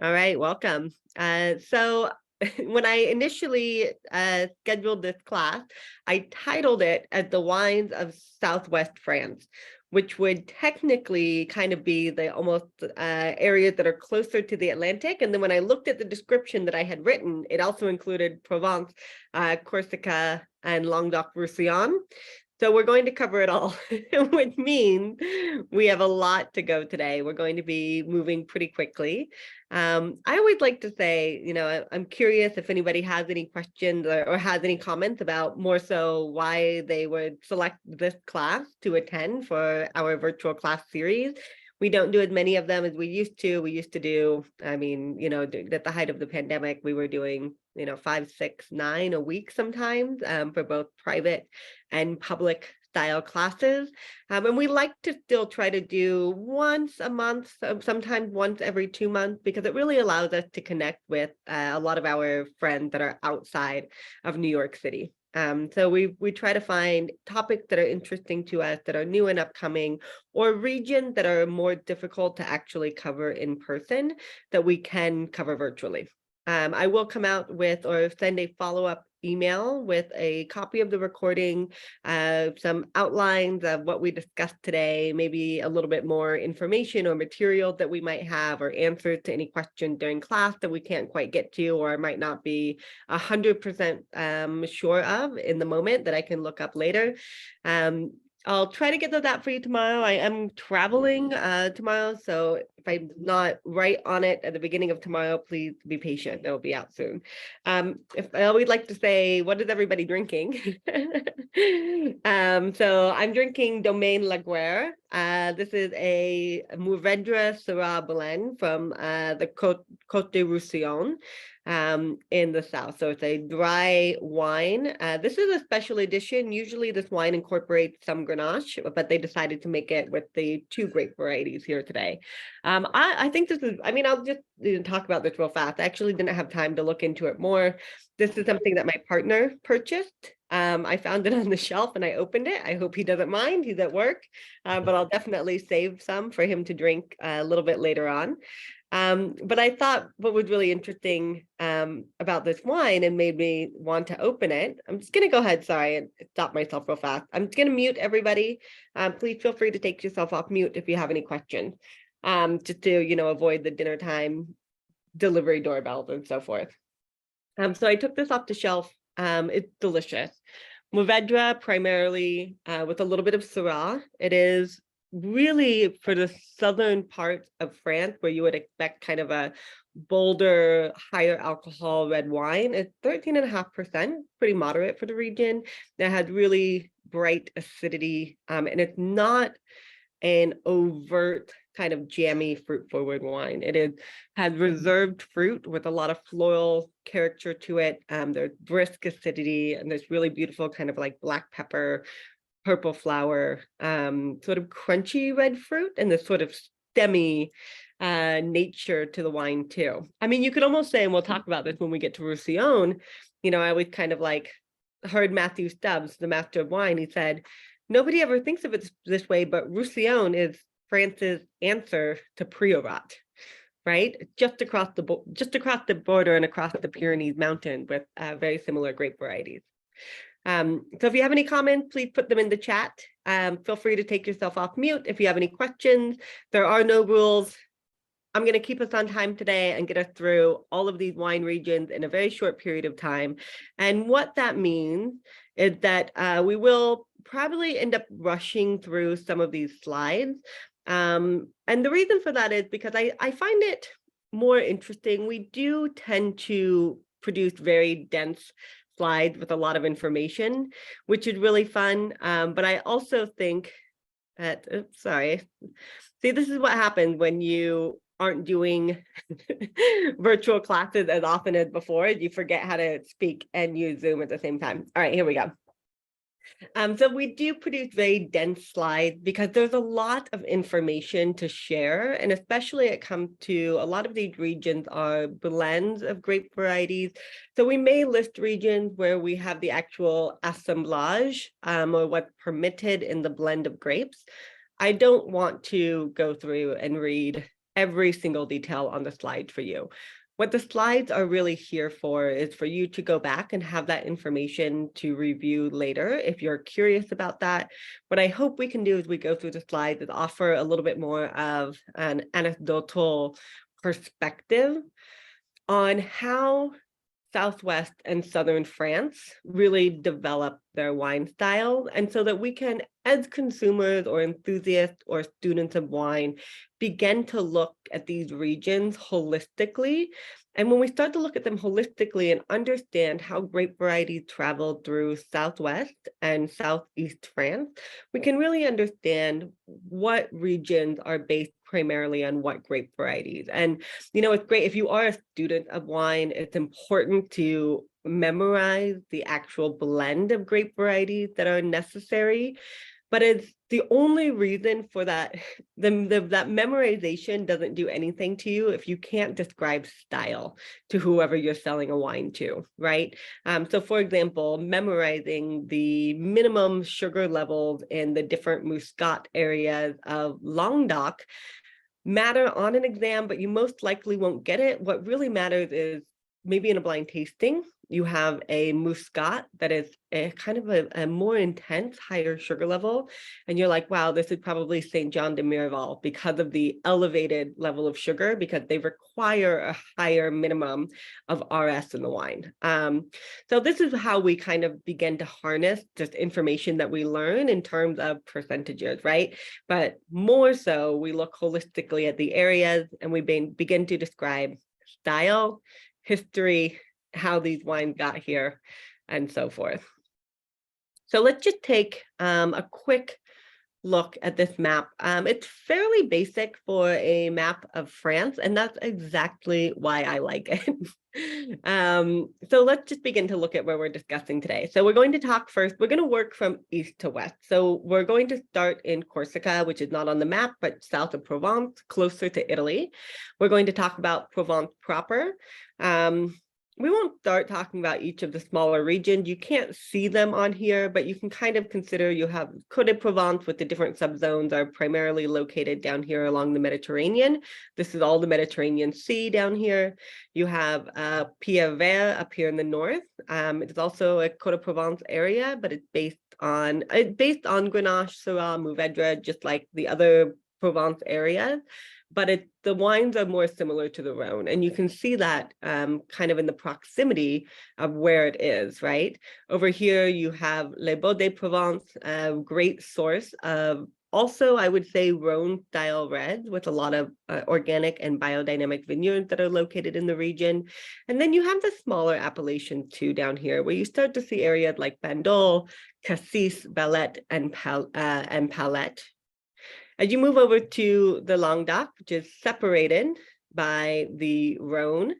All right, welcome. So when I initially scheduled this class, I titled it as the wines of Southwest France, which would technically kind of be the almost areas that are closer to the Atlantic. And then when I looked at the description that I had written, it also included Provence, Corsica, and Languedoc-Roussillon. So we're going to cover it all, which means we have a lot to go today. We're going to be moving pretty quickly. I always like to say, I'm curious if anybody has any questions or has any comments about more so why they would select this class to attend for our virtual class series. We don't do as many of them as we used to. We used to do, at the height of the pandemic, we were doing, 5, 6, 9 a week sometimes for both private and public style classes. And we like to still try to do once a month, sometimes once every 2 months, because it really allows us to connect with a lot of our friends that are outside of New York City. So we try to find topics that are interesting to us, that are new and upcoming, or regions that are more difficult to actually cover in person that we can cover virtually. I will come out with or send a follow-up email with a copy of the recording, some outlines of what we discussed today, maybe a little bit more information or material that we might have, or answers to any questions during class that we can't quite get to or might not be 100% sure of in the moment that I can look up later. I'll try to get those out for you tomorrow. I am traveling tomorrow, so if I'm not right on it at the beginning of tomorrow, please be patient. It'll be out soon. If I always like to say, what is everybody drinking? So I'm drinking Domaine Laguerre. This is a Mourvedre Syrah blend from the Côte de Roussillon in the south. So it's a dry wine. This is a special edition. Usually this wine incorporates some Grenache, but they decided to make it with the 2 grape varieties here today. I think this is, I'll just talk about this real fast. I actually didn't have time to look into it more. This is something that my partner purchased. I found it on the shelf and I opened it. I hope he doesn't mind. He's at work, but I'll definitely save some for him to drink a little bit later on. But I thought what was really interesting about this wine and made me want to open it. I'm just going to go ahead, sorry, and stop myself real fast. I'm just going to mute everybody. Please feel free to take yourself off mute if you have any questions, just to, avoid the dinner time delivery doorbells and so forth. So I took this off the shelf. It's delicious. Mourvedre primarily with a little bit of Syrah. It is really for the southern part of France where you would expect kind of a bolder, higher alcohol red wine. It's 13.5%, pretty moderate for the region. That had really bright acidity, and it's not an overt kind of jammy fruit forward wine. Has reserved fruit with a lot of floral character to it. There's brisk acidity and there's really beautiful kind of like black pepper, purple flower, sort of crunchy red fruit, and this sort of stemmy nature to the wine too. You could almost say, and we'll talk about this when we get to Roussillon, I always kind of like heard Matthew Stubbs, the master of wine, he said, nobody ever thinks of it this way, but Roussillon is France's answer to Priorat, right? Just across the border and across the Pyrenees mountain with very similar grape varieties. So if you have any comments, please put them in the chat. Feel free to take yourself off mute if you have any questions. There are no rules. I'm going to keep us on time today and get us through all of these wine regions in a very short period of time. And what that means is that we will probably end up rushing through some of these slides. And the reason for that is because I find it more interesting. We do tend to produce very dense slides with a lot of information, which is really fun. But I also think that, sorry. See, this is what happens when you aren't doing virtual classes as often as before. You forget how to speak and use Zoom at the same time. All right, here we go. So we do produce very dense slides because there's a lot of information to share, and especially it comes to a lot of these regions are blends of grape varieties. So we may list regions where we have the actual assemblage or what's permitted in the blend of grapes. I don't want to go through and read every single detail on the slide for you. What the slides are really here for is for you to go back and have that information to review later if you're curious about that. What I hope we can do as we go through the slides is offer a little bit more of an anecdotal perspective on how Southwest and Southern France really develop their wine style. And so that we can, as consumers or enthusiasts or students of wine, begin to look at these regions holistically. And when we start to look at them holistically and understand how grape varieties travel through Southwest and Southeast France, we can really understand what regions are based primarily on what grape varieties. And, it's great if you are a student of wine, it's important to memorize the actual blend of grape varieties that are necessary. But it's the only reason for that, that memorization doesn't do anything to you if you can't describe style to whoever you're selling a wine to, right? So for example, memorizing the minimum sugar levels in the different Muscat areas of Languedoc matter on an exam, but you most likely won't get it. What really matters is maybe in a blind tasting, you have a Muscat that is a kind of a more intense, higher sugar level. And you're like, wow, this is probably St. John de Miraval because of the elevated level of sugar, because they require a higher minimum of RS in the wine. So this is how we kind of begin to harness just information that we learn in terms of percentages, right? But more so, we look holistically at the areas and we begin to describe style, history, how these wines got here, and so forth. So let's just take a quick look at this map. It's fairly basic for a map of France, and that's exactly why I like it. So let's just begin to look at where we're discussing today. So we're going to talk first, we're going to work from east to west. So we're going to start in Corsica, which is not on the map, but south of Provence, closer to Italy. We're going to talk about Provence proper. We won't start talking about each of the smaller regions. You can't see them on here, but you can kind of consider you have Côte de Provence with the different subzones are primarily located down here along the Mediterranean. This is all the Mediterranean Sea down here. You have Pierre Vert up here in the north. It's also a Côte de Provence area, but it's based on Grenache, Syrah, Mourvedre, just like the other Provence areas. But the wines are more similar to the Rhone. And you can see that kind of in the proximity of where it is, right? Over here, you have Les Baux de Provence, a great source of also, I would say, Rhone-style reds with a lot of organic and biodynamic vineyards that are located in the region. And then you have the smaller appellations too down here, where you start to see areas like Bandol, Cassis, Valette, and Palette. As you move over to the Languedoc, which is separated by the Rhone,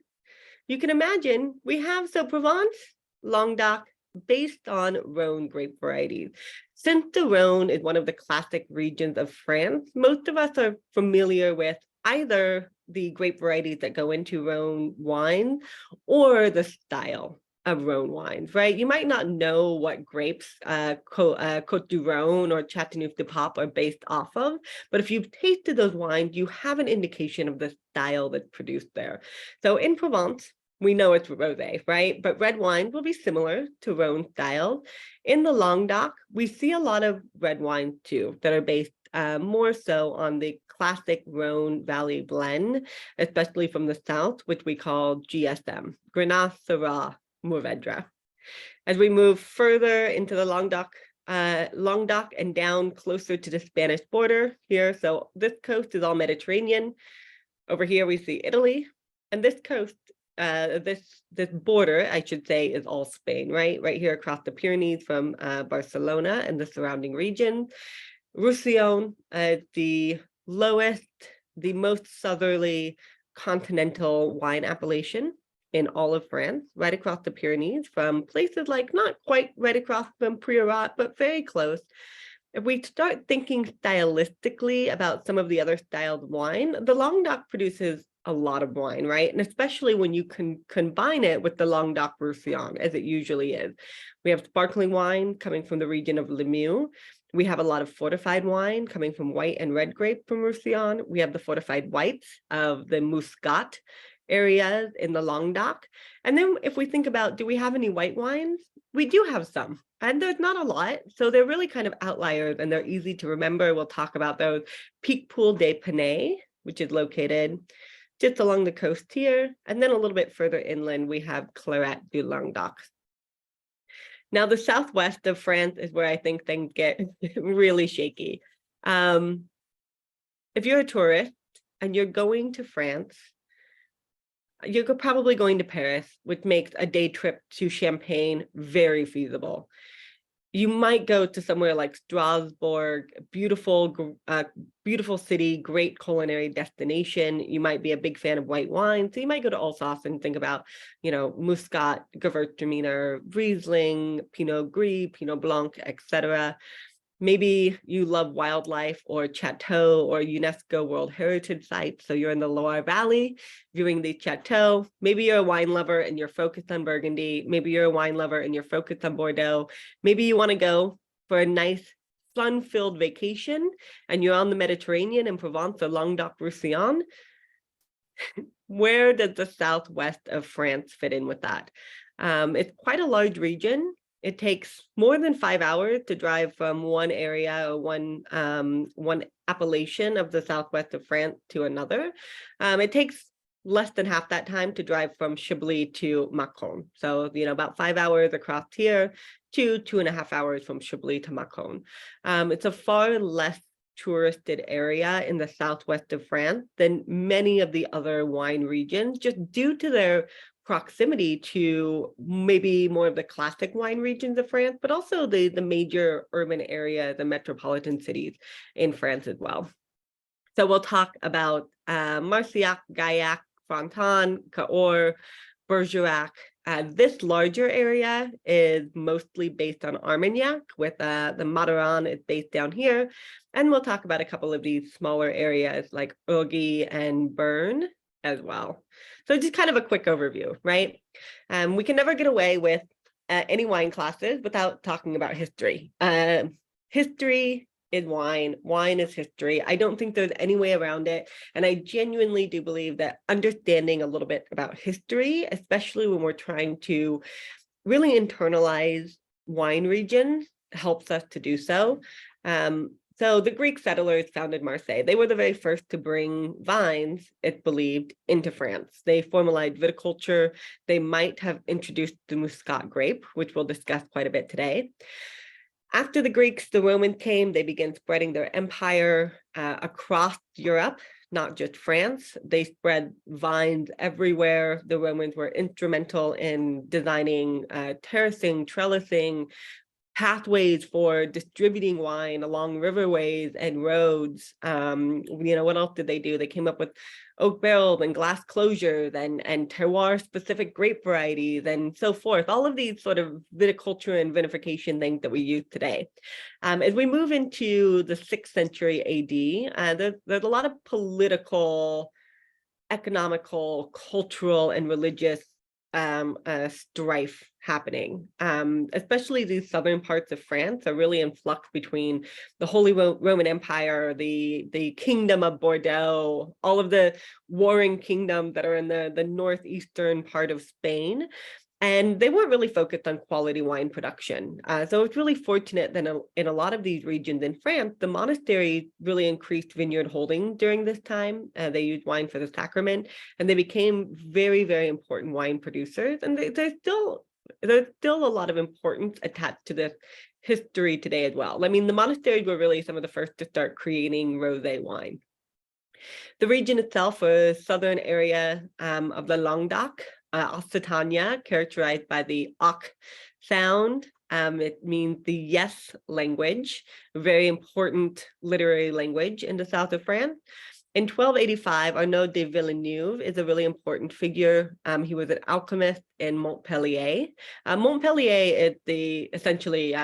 you can imagine we have Provence, Languedoc, based on Rhone grape varieties. Since the Rhone is one of the classic regions of France, most of us are familiar with either the grape varieties that go into Rhone wine or the style of Rhone wines, right? You might not know what grapes Côte du Rhône or Châteauneuf du Pape are based off of, but if you've tasted those wines, you have an indication of the style that's produced there. So in Provence, we know it's rosé, right? But red wines will be similar to Rhone style. In the Languedoc, we see a lot of red wines too that are based more so on the classic Rhone Valley blend, especially from the south, which we call GSM, Grenache, Syrah, Mourvedre. As we move further into the Languedoc and down closer to the Spanish border here, so this coast is all Mediterranean. Over here we see Italy, and this coast, this border, I should say, is all Spain, right? Right here across the Pyrenees from Barcelona and the surrounding regions. Roussillon, the lowest, the most southerly continental wine appellation in all of France, right across the Pyrenees, from places like not quite right across from Priorat, but very close. If we start thinking stylistically about some of the other styles of wine, the Languedoc produces a lot of wine, right? And especially when you can combine it with the Languedoc-Roussillon, as it usually is. We have sparkling wine coming from the region of Limoux. We have a lot of fortified wine coming from white and red grape from Roussillon. We have the fortified whites of the Muscat areas in the Languedoc. And then if we think about, do we have any white wines? We do have some, and there's not a lot. So they're really kind of outliers and they're easy to remember. We'll talk about those. Picpoul des Penets, which is located just along the coast here. And then a little bit further inland, we have Claret du Languedoc. Now, the southwest of France is where I think things get really shaky. If you're a tourist and you're going to France, you're probably going to Paris, which makes a day trip to Champagne very feasible. You might go to somewhere like Strasbourg, beautiful city, great culinary destination. You might be a big fan of white wine, so you might go to Alsace and think about, Muscat, Gewürztraminer, Riesling, Pinot Gris, Pinot Blanc, etc. Maybe you love wildlife or chateau or UNESCO World Heritage sites. So you're in the Loire Valley viewing the chateau. Maybe you're a wine lover and you're focused on Burgundy. Maybe you're a wine lover and you're focused on Bordeaux. Maybe you want to go for a nice sun-filled vacation and you're on the Mediterranean in Provence or Languedoc-Roussillon. Where does the southwest of France fit in with that? It's quite a large region. It takes more than 5 hours to drive from one area or one appellation of the southwest of France to another. It takes less than half that time to drive from Chablis to Mâcon. So, about 5 hours across here to 2.5 hours from Chablis to Mâcon. It's a far less touristed area in the southwest of France than many of the other wine regions, just due to their proximity to maybe more of the classic wine regions of France, but also the major urban area, the metropolitan cities in France as well. So we'll talk about Marcillac, Gaillac, Fronton, Cahors, Bergerac. This larger area is mostly based on Armagnac, with the Madiran is based down here. And we'll talk about a couple of these smaller areas like Urgy and Bern as well. So just kind of a quick overview, right? We can never get away with any wine classes without talking about history. History is wine. Wine is history. I don't think there's any way around it. And I genuinely do believe that understanding a little bit about history, especially when we're trying to really internalize wine regions, helps us to do so. So the Greek settlers founded Marseille. They were the very first to bring vines, it's believed, into France. They formalized viticulture. They might have introduced the Muscat grape, which we'll discuss quite a bit today. After the Greeks, the Romans came. They began spreading their empire across Europe, not just France. They spread vines everywhere. The Romans were instrumental in designing terracing, trellising, pathways for distributing wine along riverways and roads. What else did they do? They came up with oak barrels and glass closures and terroir specific grape varieties and so forth. All of these sort of viticulture and vinification things that we use today. As we move into the 6th century AD, there's a lot of political, economical, cultural, and religious strife happening. Especially these southern parts of France are really in flux between the Holy Roman Empire, the Kingdom of Bordeaux, all of the warring kingdoms that are in the northeastern part of Spain. And they weren't really focused on quality wine production. So it's really fortunate that in a lot of these regions in France, the monasteries really increased vineyard holding during this time. They used wine for the sacrament, and they became very, very important wine producers. And there's still a lot of importance attached to this history today as well. I mean, the monasteries were really some of the first to start creating rosé wine. The region itself was southern area of the Languedoc, Occitania, characterized by the "oc" sound. It means the yes language, a very important literary language in the south of France. In 1285, Arnaud de Villeneuve is a really important figure. He was an alchemist in Montpellier. Montpellier is essentially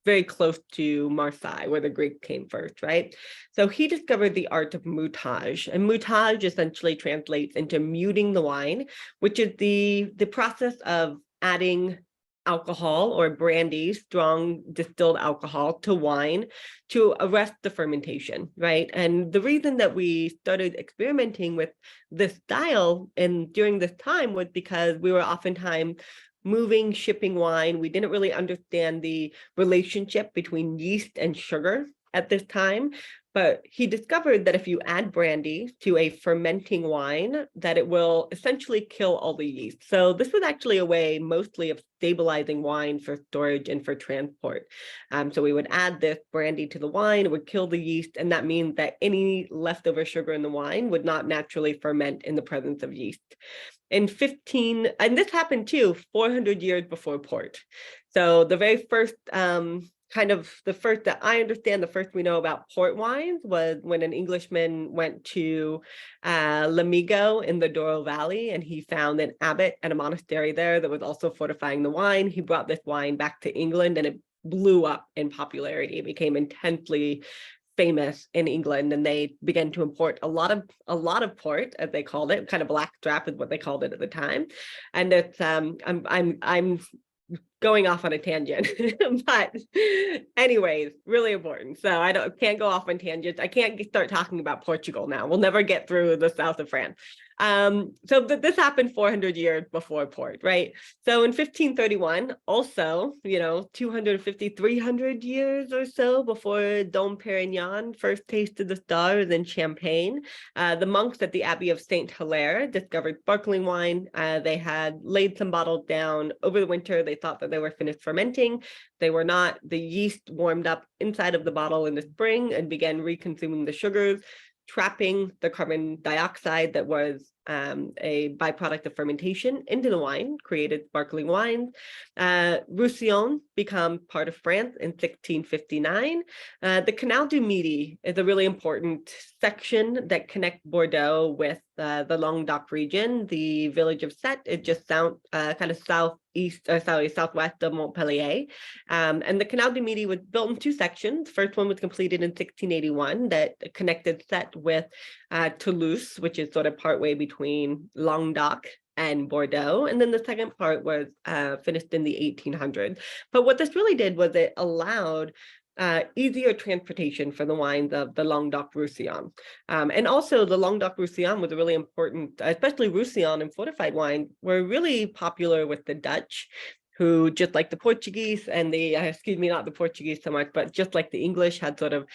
very close to Marseille, where the Greek came first, right? So he discovered the art of mutage, and mutage essentially translates into muting the wine, which is the process of adding alcohol or brandy, strong distilled alcohol, to wine to arrest the fermentation, right? And the reason that we started experimenting with this style and during this time was because we were oftentimes moving, shipping wine. We didn't really understand the relationship between yeast and sugar at this time. But he discovered that if you add brandy to a fermenting wine, that it will essentially kill all the yeast. So this was actually a way mostly of stabilizing wine for storage and for transport. So we would add this brandy to the wine, it would kill the yeast, and that means that any leftover sugar in the wine would not naturally ferment in the presence of yeast. In 15, and this happened too, 400 years before port. So the very first the first that I understand, the first we know about port wines was when an Englishman went to Lamigo in the Douro Valley, and he found an abbot at a monastery there that was also fortifying the wine. He brought this wine back to England, and it blew up in popularity. It became intensely famous in England, and they began to import a lot of port, as they called it. Kind of blackstrap is what they called it at the time. And it's I'm going off on a tangent, but anyways, really important. So I can't go off on tangents. I can't start talking about Portugal now. We'll never get through the south of France. So this happened 400 years before port, right? So in 1531, also, 250, 300 years or so before Dom Perignon first tasted the stars in Champagne, the monks at the Abbey of Saint Hilaire discovered sparkling wine. They had laid some bottles down over the winter. They thought that they were finished fermenting. They were not. The yeast warmed up inside of the bottle in the spring and began reconsuming the sugars, trapping the carbon dioxide that was a byproduct of fermentation into the wine, created sparkling wines. Roussillon became part of France in 1659. The Canal du Midi is a really important section that connects Bordeaux with the Languedoc region. The village of Sète is just kind of southwest of Montpellier. And the Canal du Midi was built in two sections. The first one was completed in 1681 that connected Sète with Toulouse, which is sort of partway between Languedoc and Bordeaux. And then the second part was finished in the 1800s. But what this really did was it allowed easier transportation for the wines of the Languedoc-Roussillon. And also the Languedoc-Roussillon was a really important, especially Roussillon and fortified wine, were really popular with the Dutch, who, just like the Portuguese and not the Portuguese so much, but just like the English, had sort of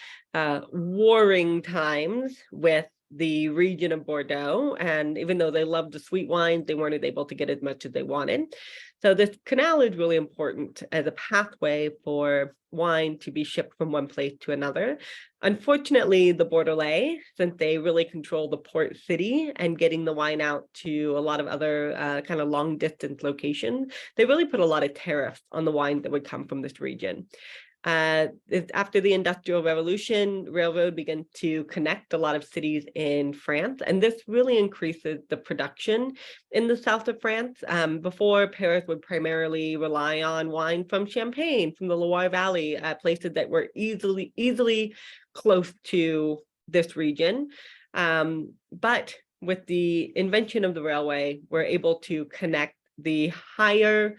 warring times with the region of Bordeaux. And even though they loved the sweet wines, they weren't able to get as much as they wanted. So this canal is really important as a pathway for wine to be shipped from one place to another. Unfortunately, the Bordelais, since they really control the port city and getting the wine out to a lot of other kind of long distance locations, they really put a lot of tariffs on the wine that would come from this region. After the Industrial Revolution, railroad began to connect a lot of cities in France, and this really increases the production in the south of France. Before, Paris would primarily rely on wine from Champagne, from the Loire Valley, places that were easily close to this region. But with the invention of the railway, we're able to connect the higher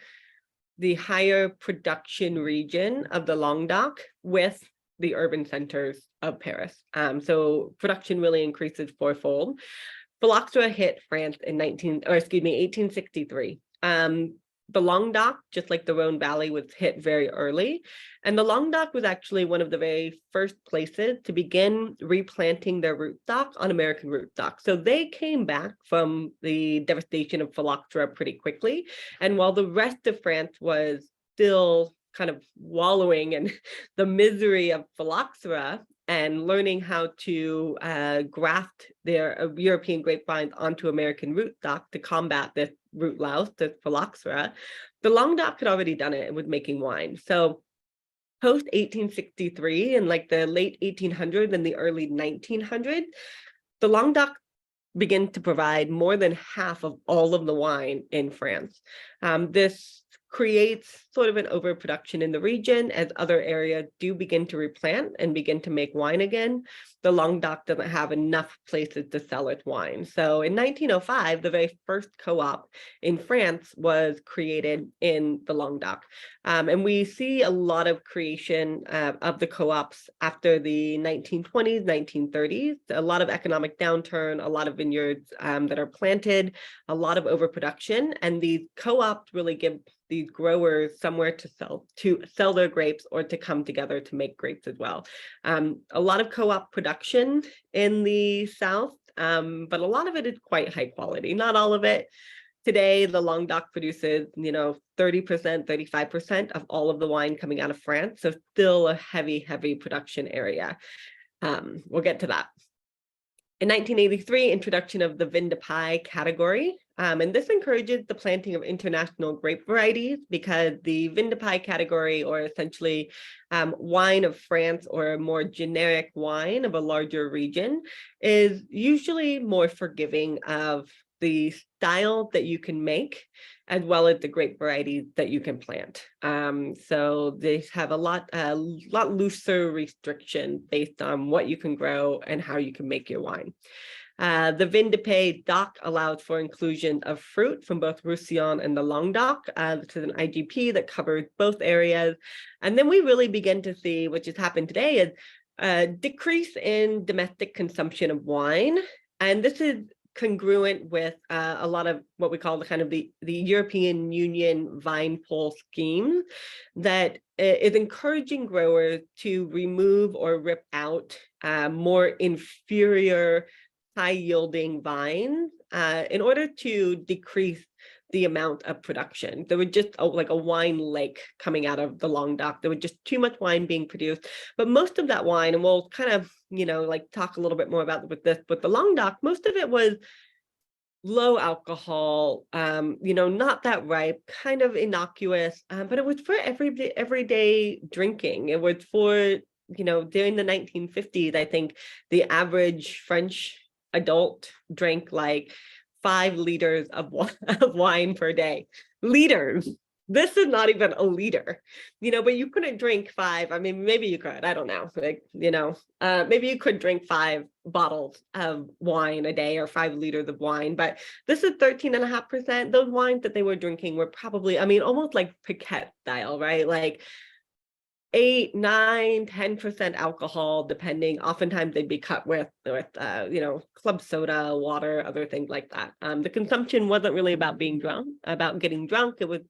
production region of the Languedoc with the urban centers of Paris. So production really increases fourfold. Phylloxera hit France in 1863. The Languedoc, just like the Rhone Valley, was hit very early. And the Languedoc was actually one of the very first places to begin replanting their rootstock on American rootstock. So they came back from the devastation of phylloxera pretty quickly. And while the rest of France was still kind of wallowing in the misery of phylloxera and learning how to graft their European grapevines onto American rootstock to combat this root louse, this phylloxera, the Languedoc had already done it and was making wine. So post 1863, in like the late 1800s and the early 1900s, the Languedoc began to provide more than half of all of the wine in France. This creates sort of an overproduction in the region as other areas do begin to replant and begin to make wine again. The Languedoc doesn't have enough places to sell its wine. So in 1905, the very first co-op in France was created in the Languedoc. And we see a lot of creation of the co-ops after the 1920s, 1930s, a lot of economic downturn, a lot of vineyards that are planted, a lot of overproduction, and these co-ops really give these growers somewhere to sell their grapes or to come together to make grapes as well. A lot of co-op production in the South, but a lot of it is quite high quality. Not all of it. Today, the Languedoc produces, 30%, 35% of all of the wine coming out of France. So still a heavy, heavy production area. We'll get to that. In 1983, introduction of the vin de paille category. And this encourages the planting of international grape varieties because the vin de paille category, or essentially wine of France or a more generic wine of a larger region, is usually more forgiving of the style that you can make, as well as the grape varieties that you can plant. So they have a lot looser restriction based on what you can grow and how you can make your wine. The Vin de Paille DOC allows for inclusion of fruit from both Roussillon and the Languedoc. This is an IGP that covers both areas. And then we really begin to see, which has happened today, is a decrease in domestic consumption of wine. And this is congruent with a lot of what we call the European Union vine poll scheme that is encouraging growers to remove or rip out more inferior high-yielding vines in order to decrease the amount of production. There was just like a wine lake coming out of the Languedoc. There was just too much wine being produced. But most of that wine, and we'll kind of, talk a little bit more about with the Languedoc, most of it was low alcohol, not that ripe, kind of innocuous, but it was for everyday drinking. It was for, during the 1950s, I think the average French adult drank like 5 liters of wine per day. Liters. This is not even a liter, but you couldn't drink 5. I mean, maybe you could, I don't know. Maybe you could drink 5 bottles of wine a day or 5 liters of wine, but this is 13.5%. Those wines that they were drinking were probably, almost like Piquette style, right? Like 8, 9, 10% alcohol, depending. Oftentimes they'd be cut with club soda, water, other things like that. The consumption wasn't really about being drunk, about getting drunk. It was,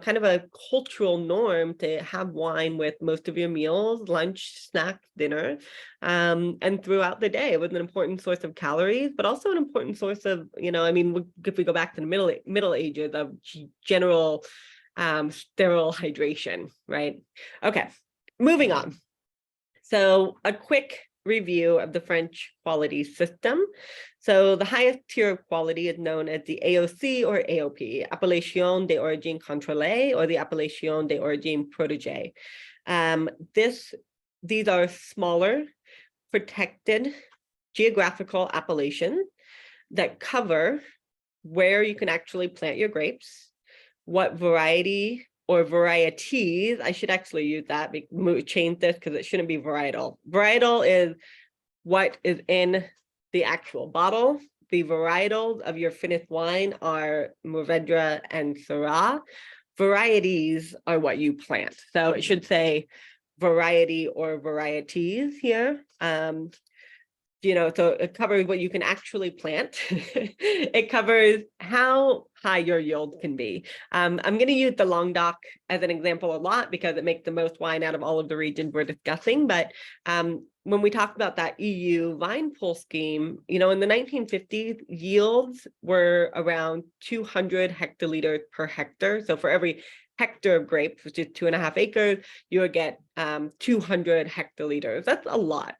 kind of a cultural norm to have wine with most of your meals, lunch, snacks, dinner, and throughout the day. It was an important source of calories, but also an important source of, if we go back to the Middle Ages, of general sterile hydration, right? Okay, moving on. So a quick review of the French quality system. So the highest tier of quality is known as the AOC or AOP, Appellation d'origine contrôlée, or the Appellation d'origine protégée. These are smaller, protected geographical appellations that cover where you can actually plant your grapes, what variety or varieties, I should actually use that, change this because it shouldn't be varietal. Varietal is what is in the actual bottle. The varietals of your finished wine are Mourvèdre and Syrah. Varieties are what you plant. So it should say variety or varieties here. So it covers what you can actually plant. It covers how high your yield can be. I'm going to use the Languedoc as an example a lot because it makes the most wine out of all of the regions we're discussing. But when we talk about that EU vine pool scheme, in the 1950s, yields were around 200 hectoliters per hectare. So for every hectare of grapes, which is 2.5 acres, you would get 200 hectoliters. That's a lot.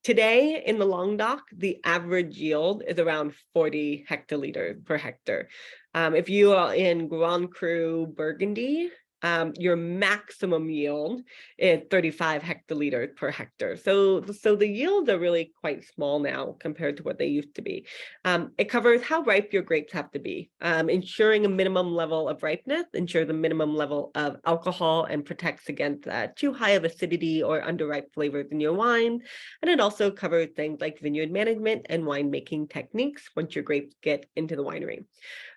Today in the Languedoc, the average yield is around 40 hectoliters per hectare. If you are in Grand Cru Burgundy, your maximum yield is 35 hectoliters per hectare. So the yields are really quite small now compared to what they used to be. It covers how ripe your grapes have to be, ensuring a minimum level of ripeness, ensures a minimum level of alcohol, and protects against too high of acidity or underripe flavors in your wine. And it also covers things like vineyard management and winemaking techniques once your grapes get into the winery.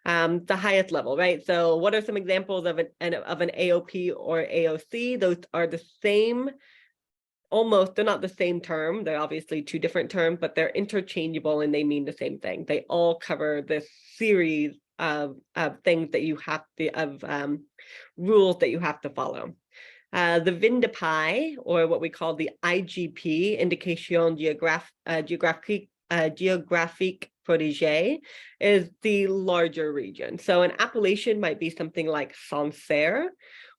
The highest level, right? So what are some examples of an AOP or AOC? Those are the same, almost, they're not the same term. They're obviously two different terms, but they're interchangeable and they mean the same thing. They all cover this series of things that you have to, rules that you have to follow. The VinDePi, or what we call the IGP, Indication Géographique Protégée, is the larger region. So an appellation might be something like Sancerre,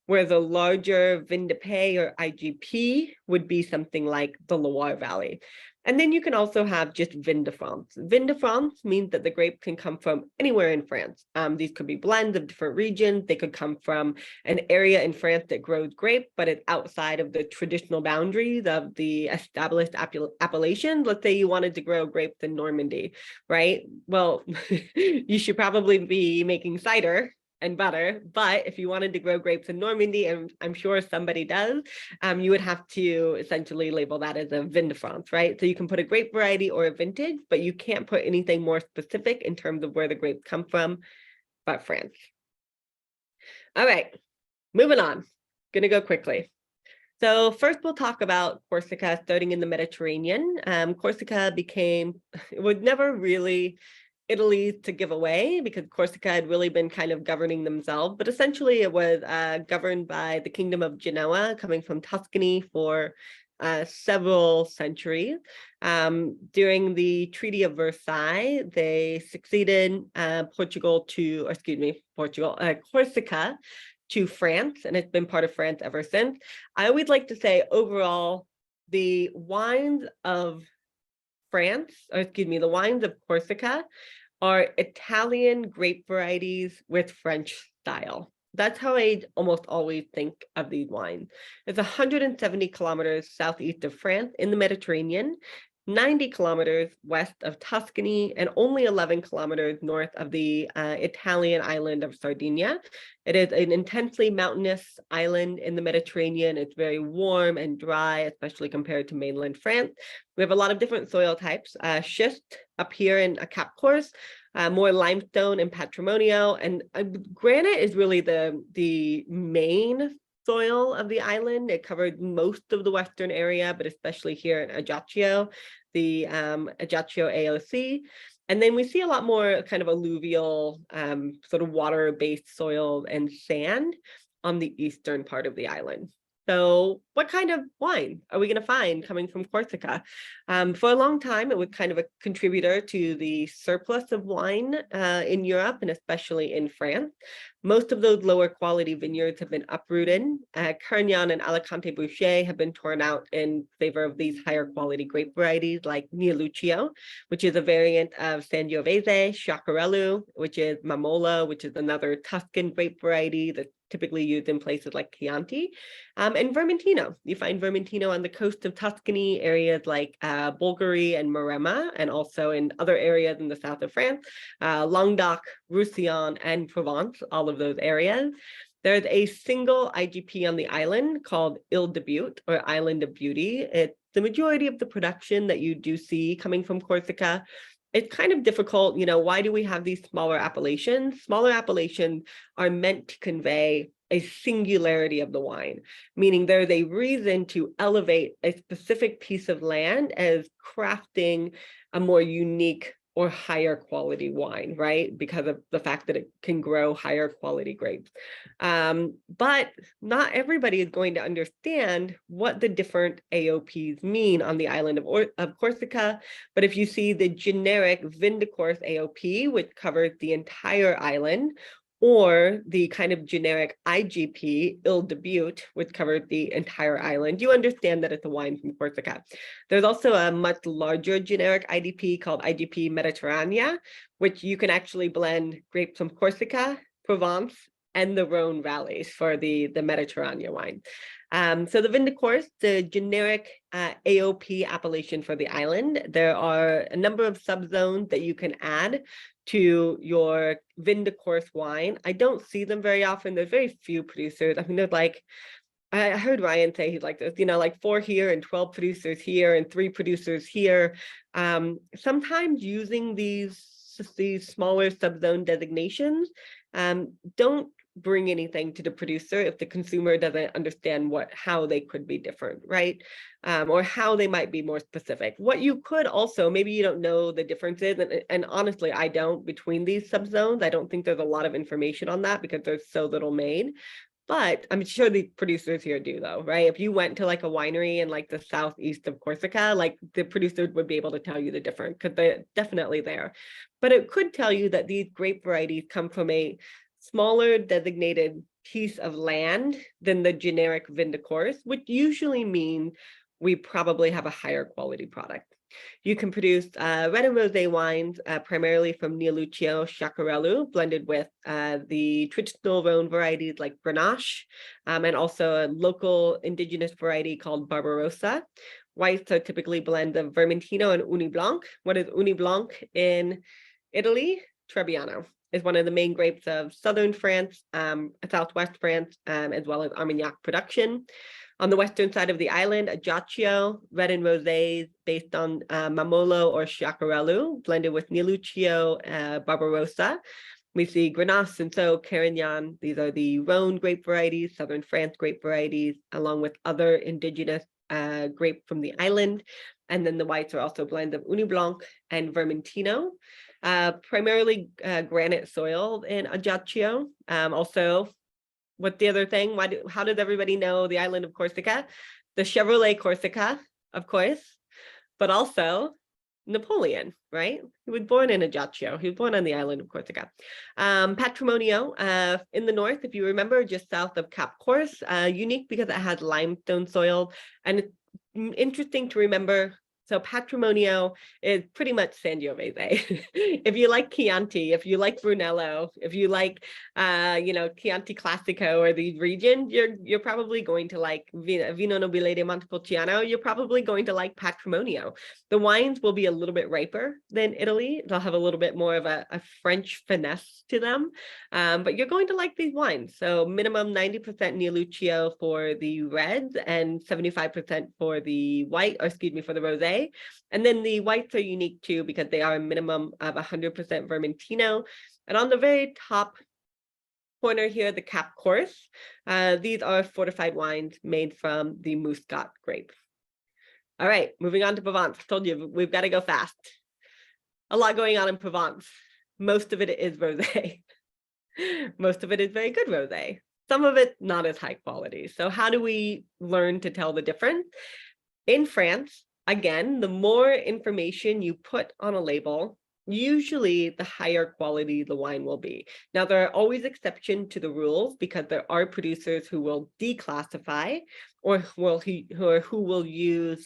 where the larger VinDePi or IGP would be something like the Loire Valley. And then you can also have just Vin de France. Vin de France means that the grape can come from anywhere in France. These could be blends of different regions. They could come from an area in France that grows grape, but it's outside of the traditional boundaries of the established appellations. Let's say you wanted to grow grapes in Normandy, right? Well, you should probably be making cider and butter, but if you wanted to grow grapes in Normandy, and I'm sure somebody does, you would have to essentially label that as a vin de France, right? So you can put a grape variety or a vintage, but you can't put anything more specific in terms of where the grapes come from, but France. All right, moving on. Gonna go quickly. So first we'll talk about Corsica, starting in the Mediterranean. Corsica it was never really Italy to give away because Corsica had really been kind of governing themselves, but essentially it was governed by the Kingdom of Genoa, coming from Tuscany for several centuries. During the Treaty of Versailles, they succeeded Corsica to France, and it's been part of France ever since. I always like to say overall, the wines of the wines of Corsica are Italian grape varieties with French style. That's how I almost always think of these wines. It's 170 kilometers southeast of France in the Mediterranean, 90 kilometers west of Tuscany, and only 11 kilometers north of the Italian island of Sardinia. It is an intensely mountainous island in the Mediterranean. It's very warm and dry, especially compared to mainland France. We have a lot of different soil types. Schist up here in Cahors, more limestone and patrimonio, and granite is really the main soil of the island. It covered most of the western area, but especially here in Ajaccio, the Ajaccio AOC. And then we see a lot more kind of alluvial, sort of water-based soil and sand on the eastern part of the island. So what kind of wine are we going to find coming from Corsica? For a long time, it was kind of a contributor to the surplus of wine in Europe, and especially in France. Most of those lower quality vineyards have been uprooted. Carignan and Alicante Bouschet have been torn out in favor of these higher quality grape varieties like Mieluccio, which is a variant of Sangiovese, Sciacarello, which is Mamola, which is another Tuscan grape variety that's typically used in places like Chianti, and Vermentino. You find Vermentino on the coast of Tuscany, areas like Bulgari and Maremma, and also in other areas in the south of France, Languedoc-Roussillon and Provence, all of those areas. There's a single IGP on the island called Ile de Beauté, or Island of Beauty. It's the majority of the production that you do see coming from Corsica. It's kind of difficult, why do we have these smaller appellations? Smaller appellations are meant to convey a singularity of the wine, meaning there's a reason to elevate a specific piece of land as crafting a more unique or higher quality wine, right? Because of the fact that it can grow higher quality grapes. But not everybody is going to understand what the different AOPs mean on the island of Corsica. But if you see the generic Vin de Corse AOP, which covers the entire island, or the kind of generic IGP, Ile de Beauté, which covered the entire island, you understand that it's a wine from Corsica. There's also a much larger generic IDP called IGP Mediterranea, which you can actually blend grapes from Corsica, Provence, and the Rhone valleys for the Mediterranean wine. So the Vin de Corse, the generic AOP appellation for the island. There are a number of subzones that you can add to your Vin de Corse wine. I don't see them very often. There's very few producers. I mean, there's like, I heard Ryan say he's like this, you know, like 4 here and 12 producers here and 3 producers here. Sometimes using these smaller subzone designations don't bring anything to the producer if the consumer doesn't understand how they could be different, right? Or how they might be more specific. What you could also, maybe you don't know the differences, and honestly, I don't, between these subzones. I don't think there's a lot of information on that because there's so little made. But I'm sure the producers here do, though, right? If you went to like a winery in like the southeast of Corsica, like the producers would be able to tell you the difference because they're definitely there. But it could tell you that these grape varieties come from a smaller designated piece of land than the generic Vin de Corse, which usually means we probably have a higher quality product. You can produce red and rosé wines primarily from Nealuccio Sciacarello, blended with the traditional Rhone varieties like Grenache, and also a local indigenous variety called Barbarossa. Whites are typically blends of Vermentino and Uni Blanc. What is Uni Blanc in Italy? Trebbiano is one of the main grapes of southern France, southwest France, as well as Armagnac production. On the western side of the island, Ajaccio, red and rosés based on Mamolo or Sciacarello, blended with Nealuccio, Barbarossa. We see Grenache and so Carignan. These are the Rhone grape varieties, southern France grape varieties, along with other indigenous grape from the island. And then the whites are also blends of Uni Blanc and Vermentino. Primarily granite soil in Ajaccio. Also, what's the other thing? How does everybody know the island of Corsica? The Chevrolet Corsica, of course, but also Napoleon, right? He was born in Ajaccio. He was born on the island of Corsica. Patrimonio in the north, if you remember, just south of Cap Corse, unique because it has limestone soil. And it's interesting to remember. So Patrimonio is pretty much Sangiovese. If you like Chianti, if you like Brunello, if you like, Chianti Classico or the region, you're probably going to like Vino Nobile di Montepulciano. You're probably going to like Patrimonio. The wines will be a little bit riper than Italy. They'll have a little bit more of a French finesse to them, but you're going to like these wines. So minimum 90% Nealuccio for the reds and 75% for the white, or excuse me, for the rosé. And then the whites are unique too because they are a minimum of 100% Vermentino. And on the very top corner here, the Cap Corse, these are fortified wines made from the Muscat grape. All right, moving on to Provence. I told you we've got to go fast. A lot going on in Provence. Most of it is rosé. Most of it is very good rosé. Some of it not as high quality. So how do we learn to tell the difference? In France, again, the more information you put on a label, usually the higher quality the wine will be. Now, there are always exceptions to the rules because there are producers who will declassify or who will use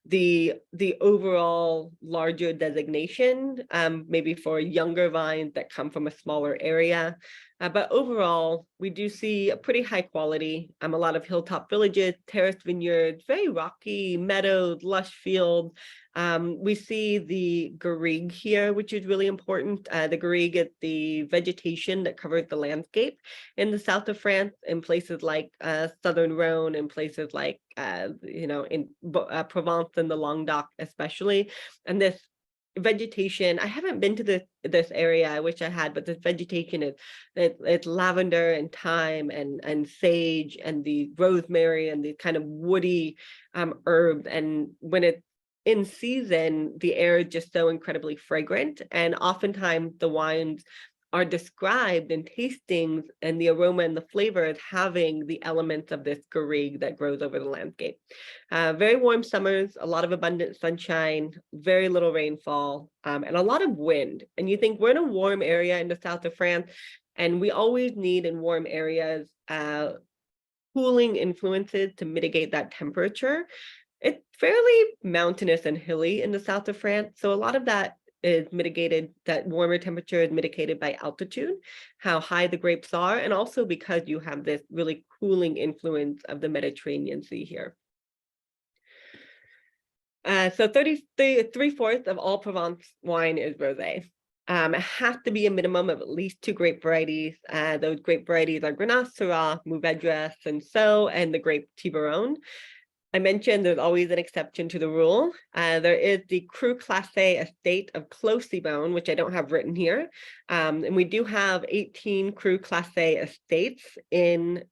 the overall larger designation, maybe for younger vines that come from a smaller area. But overall, we do see a pretty high quality, a lot of hilltop villages, terraced vineyards, very rocky meadows, lush fields. We see the garrigue here, which is really important. The garrigue is the vegetation that covers the landscape in the south of France, in places like southern Rhone, and places like in Provence and the Languedoc especially. And this vegetation, I haven't been to this area, I wish I had, but this vegetation is it's lavender and thyme and sage and the rosemary and the kind of woody herbs. And when it's in season, the air is just so incredibly fragrant, and oftentimes the wines are described in tastings and the aroma and the flavor as having the elements of this garrigue that grows over the landscape. Very warm summers, a lot of abundant sunshine, very little rainfall, and a lot of wind. And you think we're in a warm area in the south of France, and we always need in warm areas cooling influences to mitigate that temperature. It's fairly mountainous and hilly in the south of France, so a lot of that is mitigated, that warmer temperature is mitigated by altitude, how high the grapes are, and also because you have this really cooling influence of the Mediterranean Sea here. So 3/4 of all Provence wine is rosé. It has to be a minimum of at least 2 grape varieties. Those grape varieties are Grenache, Syrah, Mourvedre, Cinsault, and the grape Tiburon. I mentioned there's always an exception to the rule. There is the Cru Classé estate of Clos-y-Beaune, which I don't have written here. And we do have 18 Cru Classé estates in